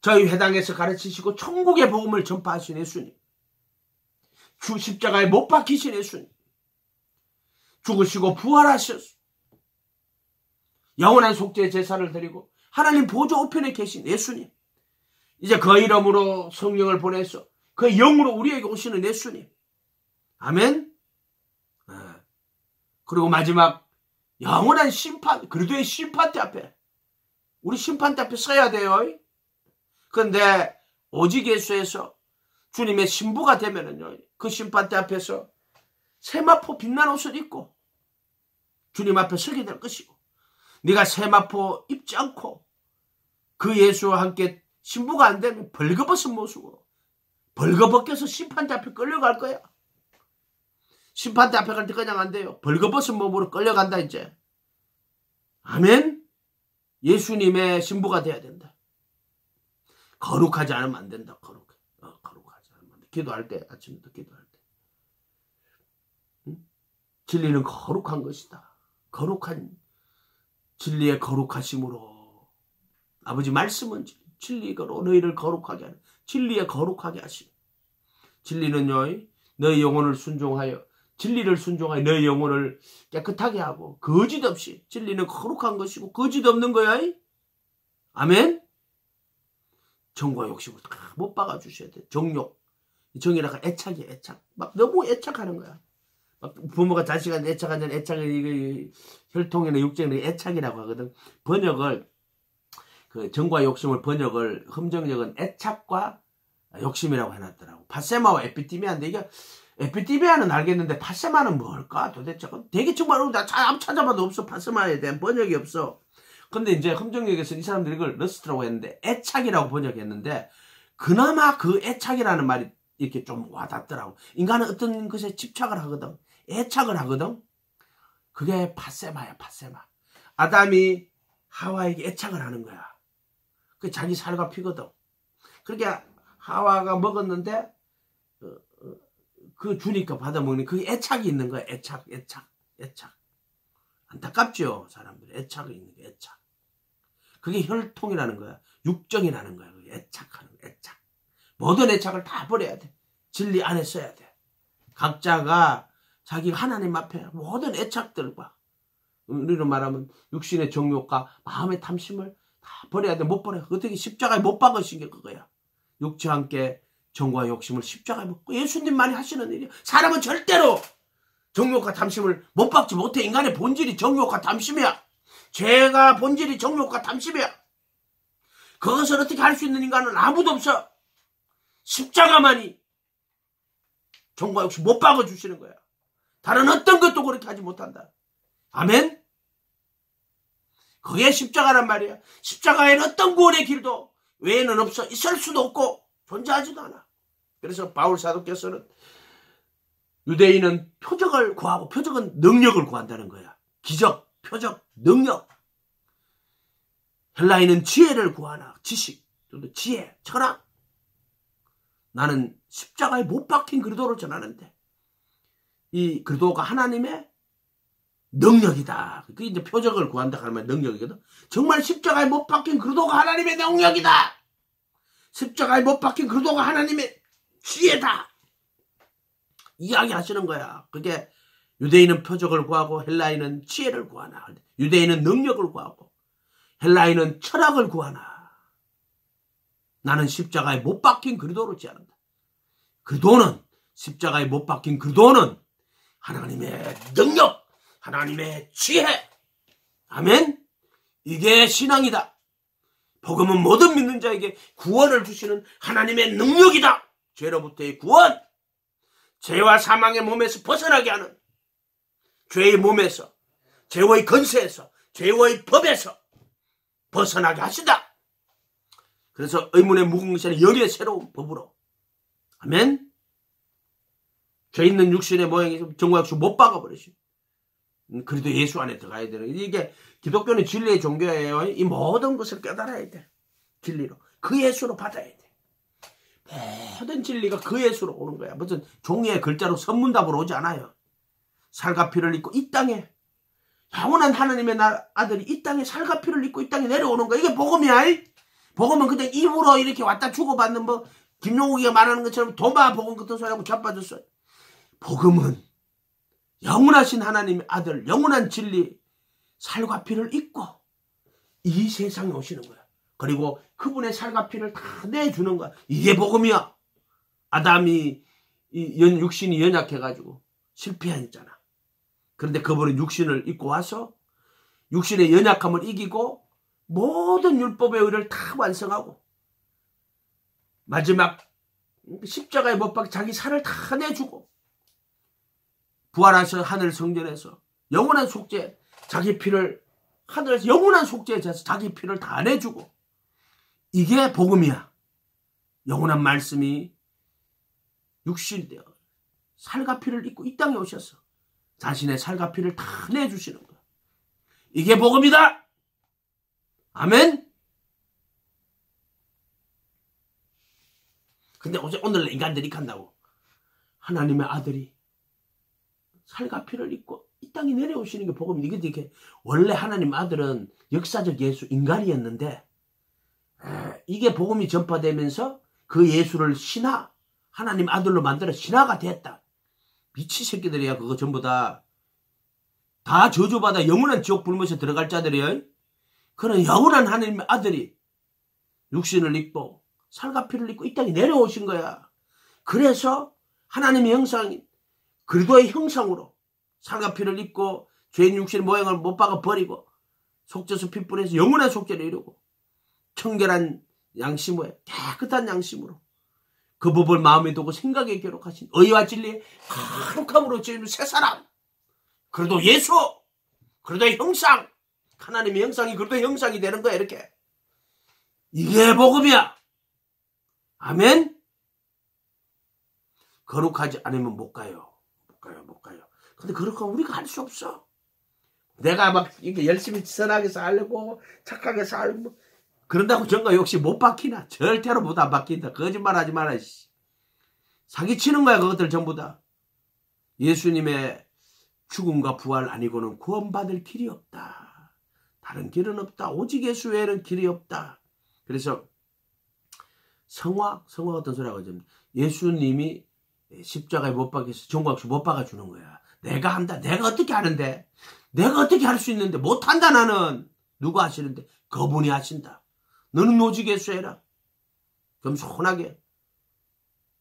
저희 회당에서 가르치시고 천국의 복음을 전파하신 예수님, 십자가에 못 박히신 예수님, 죽으시고 부활하셨어, 영원한 속죄 제사를 드리고 하나님 보좌 우편에 계신 예수님, 이제 그 이름으로 성령을 보내서 그 영으로 우리에게 오시는 예수님. 아멘. 그리고 마지막 영원한 심판, 그리도의 심판대 앞에, 우리 심판대 앞에 서야 돼요. 그런데 오직 예수에서 주님의 신부가 되면은요, 그 심판대 앞에서 세마포 빛난 옷을 입고 주님 앞에 서게 될 것이고, 네가 세마포 입지 않고 그 예수와 함께 신부가 안 되면 벌거벗은 모습으로 벌거벗겨서 심판대 앞에 끌려갈 거야. 심판대 앞에 갈 때 그냥 안 돼요. 벌거벗은 몸으로 끌려간다 이제. 아멘. 예수님의 신부가 돼야 된다. 거룩하지 않으면 안 된다. 거룩하지 않으면 안 돼. 기도할 때, 아침부터 기도할 때. 응? 진리는 거룩한 것이다. 거룩한 진리의 거룩하심으로 아버지 말씀은 진리로 너희를 거룩하게 하는 진리에 거룩하게 하시고 진리는요 너희 영혼을 순종하여 진리를 순종하여 너희 영혼을 깨끗하게 하고 거짓 없이 진리는 거룩한 것이고 거짓 없는 거야. 아멘. 정과 욕심을 다 못 박아 주셔야 돼. 정욕 정이라고 애착이야. 애착 막 너무 애착하는 거야. 막 부모가 자식한테 애착하는 애착을 혈통이나 육정이나 애착이라고 하거든. 번역을 그 정과 욕심을 번역을 흠정역은 애착과 욕심이라고 해놨더라고. 파세마와 에피티미아인데 이게 에피티미아는 알겠는데 파세마는 뭘까 도대체? 되게 정말 나 찾아봐도 없어. 파세마에 대한 번역이 없어. 근데 이제 흠정역에서 이 사람들이 이걸 러스트라고 했는데 애착이라고 번역했는데 그나마 그 애착이라는 말이 이렇게 좀 와닿더라고. 인간은 어떤 것에 집착을 하거든. 애착을 하거든. 그게 파세마야. 파세마. 아담이 하와에게 애착을 하는 거야. 그게 자기 살과 피거든. 그렇게 하와가 먹었는데 그 주니까 받아먹는 그게 애착이 있는 거야. 애착. 안타깝죠. 사람들이 애착이 있는 거야. 애착. 그게 혈통이라는 거야. 육정이라는 거야. 애착하는 거야. 애착. 모든 애착을 다 버려야 돼. 진리 안에 써야 돼. 각자가 자기가 하나님 앞에 모든 애착들과 우리로 말하면 육신의 정욕과 마음의 탐심을 다 버려야 돼. 못 버려. 어떻게 십자가에 못 박으신 게 그거야. 육체와 함께 정과 욕심을 십자가에 못 박고 예수님만이 하시는 일이야. 사람은 절대로 정욕과 탐심을 못 박지 못해. 인간의 본질이 정욕과 탐심이야. 죄가 본질이 정욕과 탐심이야. 그것을 어떻게 할 수 있는 인간은 아무도 없어. 십자가만이 정과 욕심 못 박아주시는 거야. 다른 어떤 것도 그렇게 하지 못한다. 아멘? 그게 십자가란 말이야. 십자가에는 어떤 구원의 길도 외에는 없어. 있을 수도 없고 존재하지도 않아. 그래서 바울 사도께서는 유대인은 표적을 구하고 표적은 능력을 구한다는 거야. 기적, 표적, 능력. 헬라인은 지혜를 구하나. 지식, 지혜, 철학. 나는 십자가에 못 박힌 그리스도를 전하는데 이 그리스도가 하나님의 능력이다. 그게 이제 표적을 구한다 하면 능력이거든. 정말 십자가에 못 박힌 그리스도가 하나님의 능력이다. 십자가에 못 박힌 그리스도가 하나님의 지혜다. 이야기하시는 거야. 그게 유대인은 표적을 구하고 헬라인은 지혜를 구하나. 유대인은 능력을 구하고 헬라인은 철학을 구하나. 나는 십자가에 못 박힌 그리스도를 지향한다. 그리스도는 십자가에 못 박힌 그리스도는 하나님의 능력, 하나님의 지혜. 아멘. 이게 신앙이다. 복음은 모든 믿는 자에게 구원을 주시는 하나님의 능력이다. 죄로부터의 구원. 죄와 사망의 몸에서 벗어나게 하는 죄의 몸에서 죄의 건세에서 죄의 법에서 벗어나게 하신다. 그래서 의문의 무궁시는 영의 새로운 법으로. 아멘. 죄 있는 육신의 모양이 정과 욕심 못 박아버리시고 그래도 예수 안에 들어가야 되는 이게 기독교는 진리의 종교예요. 이 모든 것을 깨달아야 돼. 진리로. 그 예수로 받아야 돼. 모든 진리가 그 예수로 오는 거야. 무슨 종이의 글자로 선문답으로 오지 않아요. 살과 피를 입고 이 땅에 영원한 하나님의 아들이 이 땅에 살과 피를 입고 이 땅에 내려오는 거야. 이게 복음이야. 복음은 그냥 입으로 이렇게 왔다 주고받는 뭐 김용욱이가 말하는 것처럼 도마 복음 같은 소리하고 자빠졌어. 복음은 영원하신 하나님의 아들, 영원한 진리, 살과 피를 입고 이 세상에 오시는 거야. 그리고 그분의 살과 피를 다 내주는 거야. 이게 복음이야. 아담이 육신이 연약해가지고 실패했잖아. 그런데 그분은 육신을 입고 와서 육신의 연약함을 이기고 모든 율법의 의를 다 완성하고 마지막 십자가에 못 박혀 자기 살을 다 내주고 부활하셔 하늘 성전에서 영원한 속죄 자기 피를 하늘에서 영원한 속죄에 대해서 자기 피를 다 내주고 이게 복음이야. 영원한 말씀이 육신되어 살과 피를 입고 이 땅에 오셔서 자신의 살과 피를 다 내주시는 거예요. 이게 복음이다. 아멘. 근데 오늘 인간들이 간다고 하나님의 아들이 살과 피를 입고 이 땅에 내려오시는 게 복음이다. 이게 원래 하나님 아들은 역사적 예수 인간이었는데 이게 복음이 전파되면서 그 예수를 신하 하나님 아들로 만들어 신하가 됐다. 미친 새끼들이야. 그거 전부 다 저주받아 영원한 지옥 불못에 들어갈 자들이야. 그런 영원한 하나님의 아들이 육신을 입고 살과 피를 입고 이 땅에 내려오신 거야. 그래서 하나님의 형상인 그리스도의 형상으로 살과 피를 입고 죄인 육신의 모양을 못 박아 버리고 속죄수 핏불에서 영원한 속죄를 이루고 청결한 양심으로 깨끗한 양심으로 그 법을 마음에 두고 생각에 기록하신 의와 진리의 거룩함으로 지은 새 사람 그래도 예수 그래도의 형상 하나님의 형상이 그래도의 형상이 되는 거야. 이렇게 이게 복음이야. 아멘. 거룩하지 않으면 못 가요. 근데 거룩하면 우리가 할 수 없어. 내가 막 이렇게 열심히 선하게 살고 착하게 살고 그런다고 정가 역시 못 바뀌나? 절대로 못 안 바뀐다. 거짓말하지 마라. 사기치는 거야. 그것들 전부 다. 예수님의 죽음과 부활 아니고는 구원받을 길이 없다. 다른 길은 없다. 오직 예수 외에는 길이 없다. 그래서 성화 어떤 소리하고 있습니다. 예수님이 십자가에 못 박혀서 종각수 못 박아주는 거야. 내가 한다. 내가 어떻게 하는데? 내가 어떻게 할 수 있는데? 못한다 나는. 누가 하시는데? 그분이 하신다. 너는 오직 예수 해라. 겸손하게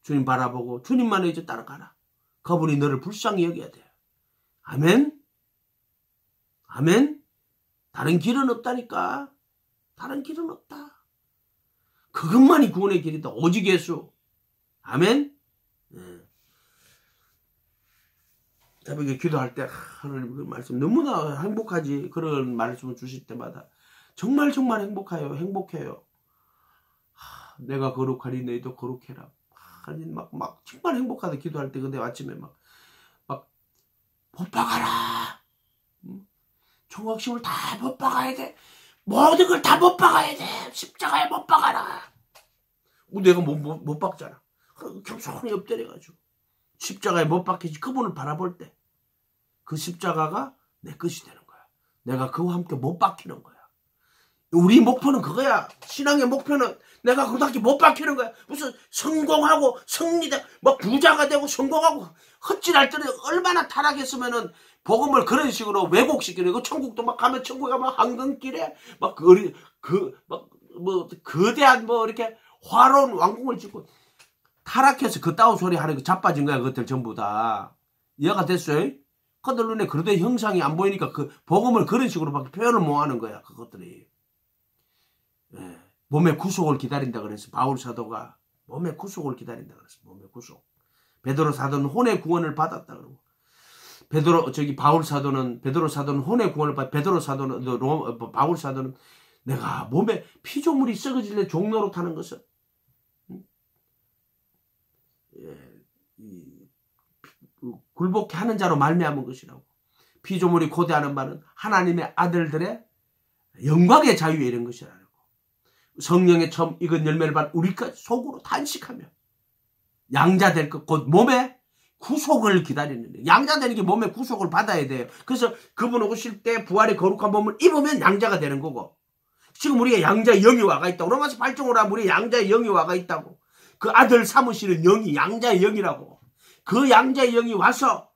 주님 바라보고 주님만 이제 따라가라. 그분이 너를 불쌍히 여겨야 돼. 아멘. 아멘. 다른 길은 없다니까. 다른 길은 없다. 그것만이 구원의 길이다. 오직 예수. 아멘. 새벽에 기도할 때 하나님 그 말씀 너무나 행복하지. 그런 말씀을 주실 때마다 정말 행복해요. 내가 거룩하니 너희도 거룩해라. 막 정말 행복하다 기도할 때. 근데 아침에 막 못 박아라. 총각심을 다 못 박아야 돼. 모든 걸 다 못 박아야 돼. 십자가에 못 박아라. 내가 못 박잖아. 겸손히 엎드려가지고 십자가에 못 박히지. 그분을 바라볼 때 그 십자가가 내 것이 되는 거야. 내가 그와 함께 못 박히는 거야. 우리 목표는 그거야. 신앙의 목표는 내가 그렇게 못 박히는 거야. 무슨 성공하고 성리다 막 부자가 되고 성공하고 헛질할 때는 얼마나 타락했으면은 복음을 그런 식으로 왜곡시키는 거. 천국도 막 가면 천국에 가면 황금길에 막 거대한 이렇게 화로운 왕궁을 짓고 타락해서 그따위 소리 하는 거 자빠진 거야. 그것들 전부 다. 이해가 됐어요? 그들 눈에 그래도 형상이 안 보이니까 그 복음을 그런 식으로밖에 표현을 못 하는 거야. 그것들이. 몸의 구속을 기다린다 그래서 바울 사도가 몸의 구속을 기다린다 그랬어. 몸의 구속. 베드로 사도는 혼의 구원을 받았다 그러고. 바울 사도는 베드로 사도는 혼의 구원을 받. 바울 사도는 내가 몸에 피조물이 썩어질래 종로로 타는 것은 굴복해 하는 자로 말미암은 것이라고. 피조물이 고대하는 바는 하나님의 아들들의 영광의 자유에 이른 것이라고. 성령의 처음 익은 열매를 받은 우리가 속으로 탄식하며 양자 될 것, 곧 몸의 구속을 기다리는. 양자 되는 게 몸의 구속을 받아야 돼요. 그래서 그분 오실 때 부활의 거룩한 몸을 입으면 양자가 되는 거고. 지금 우리가 양자의 영이 와가 있다고. 로마서 8장으로 하면 우리 양자의 영이 와가 있다고. 그 아들 삼으시는 영이 양자의 영이라고. 그 양자의 영이 와서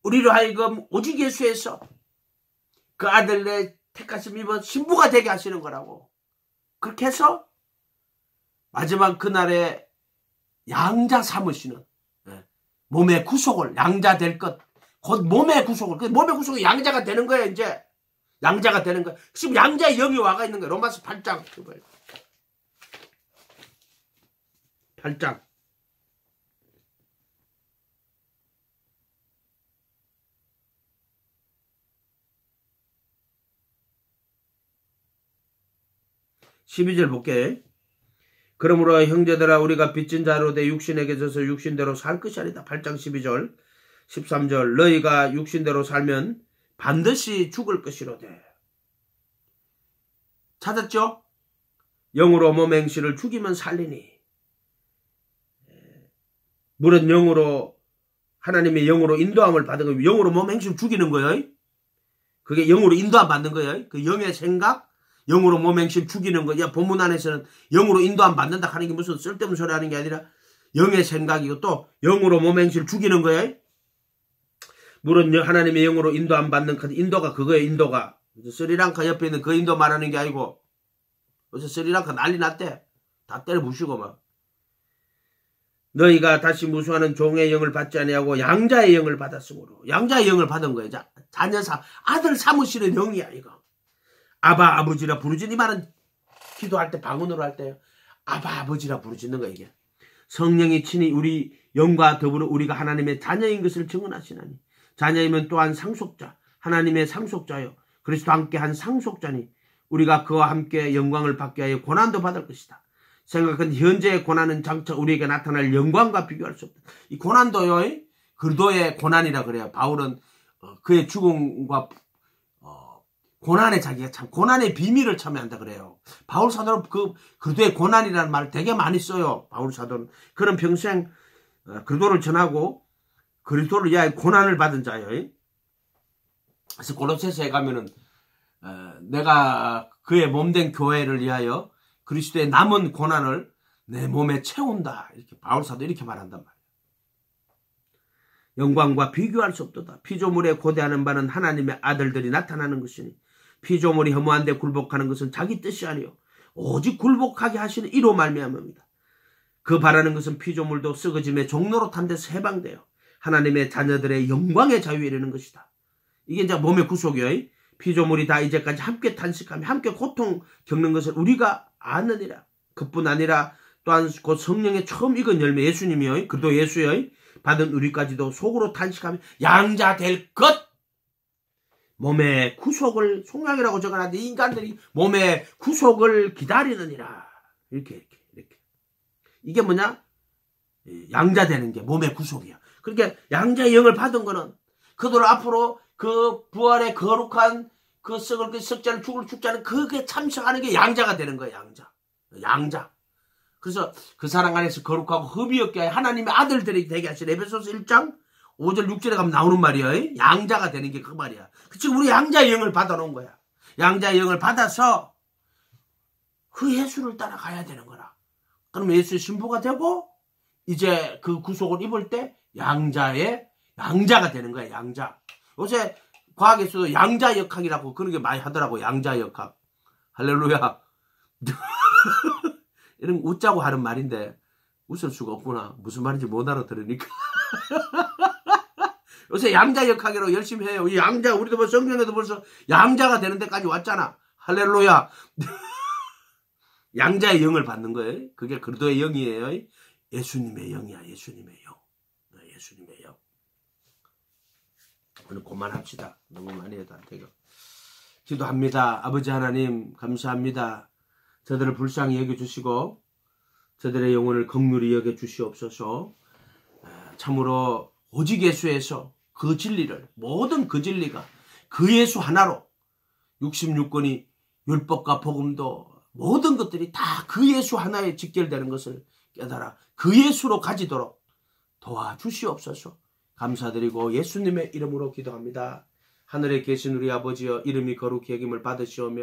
우리로 하여금 오직 예수에서 그 아들의 택하심 입어 신부가 되게 하시는 거라고. 그렇게 해서 마지막 그날에 양자 삼으시는 몸의 구속을 양자 될 것. 곧 몸의 구속을. 몸의 구속이 양자가 되는 거야. 이제 양자가 되는 거야. 지금 양자의 영이 와가 있는 거야. 로마서 8장 8장 12절 볼게. 그러므로 형제들아 우리가 빚진 자로 내 육신에게 져서 육신대로 살 것이 아니다. 8장 12절. 13절 너희가 육신대로 살면 반드시 죽을 것이로되. 찾았죠? 영으로 몸 행실을 죽이면 살리니. 물은 영으로 하나님의 영으로 인도함을 받은 거예요. 영으로 몸 행실을 죽이는 거예요. 그게 영으로 인도함 받는 거예요. 그 영의 생각, 영으로 몸 행실 죽이는 거. 야, 본문 안에서는 영으로 인도함 받는다 하는 게 무슨 쓸데없는 소리 하는 게 아니라 영의 생각이고 또 영으로 몸 행실 죽이는 거예요. 물은 하나님의 영으로 인도함 받는 그 인도가 그거예요. 인도가 스리랑카 옆에 있는 그 인도 말하는 게 아니고 요새 스리랑카 난리 났대. 다 때려 부수고 막. 너희가 다시 무수하는 종의 영을 받지 아니하고 양자의 영을 받았으므로. 양자의 영을 받은 거예요. 자녀사 아들 삼으시는 영이야 이거. 아바 아버지라 부르짖는 이 말은 기도할 때 방언으로 할 때요. 아바 아버지라 부르짖는 거야 이게. 성령이 친히 우리 영과 더불어 우리가 하나님의 자녀인 것을 증언하시나니. 자녀이면 또한 상속자, 하나님의 상속자요. 그리스도와 함께 한 상속자니 우리가 그와 함께 영광을 받게 하여 고난도 받을 것이다. 생각한 현재의 고난은 장차 우리에게 나타날 영광과 비교할 수 없다. 이 고난도요, 그리스도의 고난이라 그래요. 바울은 그의 죽음과 고난에 자기가 참 고난의 비밀을 참여한다 그래요. 바울 사도는 그리스도의 고난이라는 말을 되게 많이 써요. 바울 사도는 그런 평생 그리스도를 전하고 그리스도를 위하여 고난을 받은 자예요. 그래서 골로새서에 가면은 내가 그의 몸된 교회를 위하여 그리스도의 남은 고난을 내 몸에 채운다. 이렇게 바울 사도 이렇게 말한단 말이에요. 영광과 비교할 수 없도다. 피조물에 고대하는 바는 하나님의 아들들이 나타나는 것이니 피조물이 허무한 데 굴복하는 것은 자기 뜻이 아니요 오직 굴복하게 하시는 이로 말미암습니다. 그 바라는 것은 피조물도 썩어짐의 종로로 탄 데서 해방되어 하나님의 자녀들의 영광의 자유에 이르는 것이다. 이게 이제 몸의 구속이에요. 피조물이 다 이제까지 함께 탄식하며 함께 고통 겪는 것을 우리가 아느니라. 그뿐 아니라 또한 곧 성령의 처음 익은 열매 예수님이요. 그도 예수여 받은 우리까지도 속으로 탄식하며 양자 될 것. 몸의 구속을 속량이라고 적어놨는데 인간들이 몸의 구속을 기다리느니라. 이렇게. 이게 뭐냐? 양자 되는 게 몸의 구속이야. 그러니까 양자의 영을 받은 거는 그들 앞으로 그 부활의 거룩한 그 썩을 그 썩자는 죽을 죽자는 그게 참석하는 게 양자가 되는 거야. 양자. 그래서 그 사랑 안에서 거룩하고 흠이 없게 하나님의 아들들이 되게 하시는 에베소서 1장 5절 6절에 가면 나오는 말이야. 양자가 되는 게 그 말이야. 지금 우리 양자의 영을 받아놓은 거야. 양자의 영을 받아서 그 예수를 따라가야 되는 거라. 그러면 예수의 신부가 되고 이제 그 구속을 입을 때 양자가 되는 거야. 양자. 요새 과학에서도 양자역학이라고 그런 게 많이 하더라고. 양자역학. 할렐루야. 이런 웃자고 하는 말인데 웃을 수가 없구나. 무슨 말인지 못 알아들으니까. 요새 양자역학으로 열심히 해요. 이 양자 우리도 뭐 성경에도 벌써 양자가 되는 데까지 왔잖아. 할렐루야. 양자의 영을 받는 거예요. 그게 그리스도의 영이에요. 예수님의 영이야. 예수님의 영. 예수님의 영. 오늘 그만합시다. 너무 많이 해도 안 되고. 기도합니다. 아버지 하나님 감사합니다. 저들을 불쌍히 여겨주시고 저들의 영혼을 긍휼히 여겨주시옵소서. 참으로 오직 예수에서 그 진리를 모든 그 진리가 그 예수 하나로 66권이 율법과 복음도 모든 것들이 다 그 예수 하나에 직결되는 것을 깨달아 그 예수로 가지도록 도와주시옵소서. 감사드리고 예수님의 이름으로 기도합니다. 하늘에 계신 우리 아버지여 이름이 거룩히 여김을 받으시오며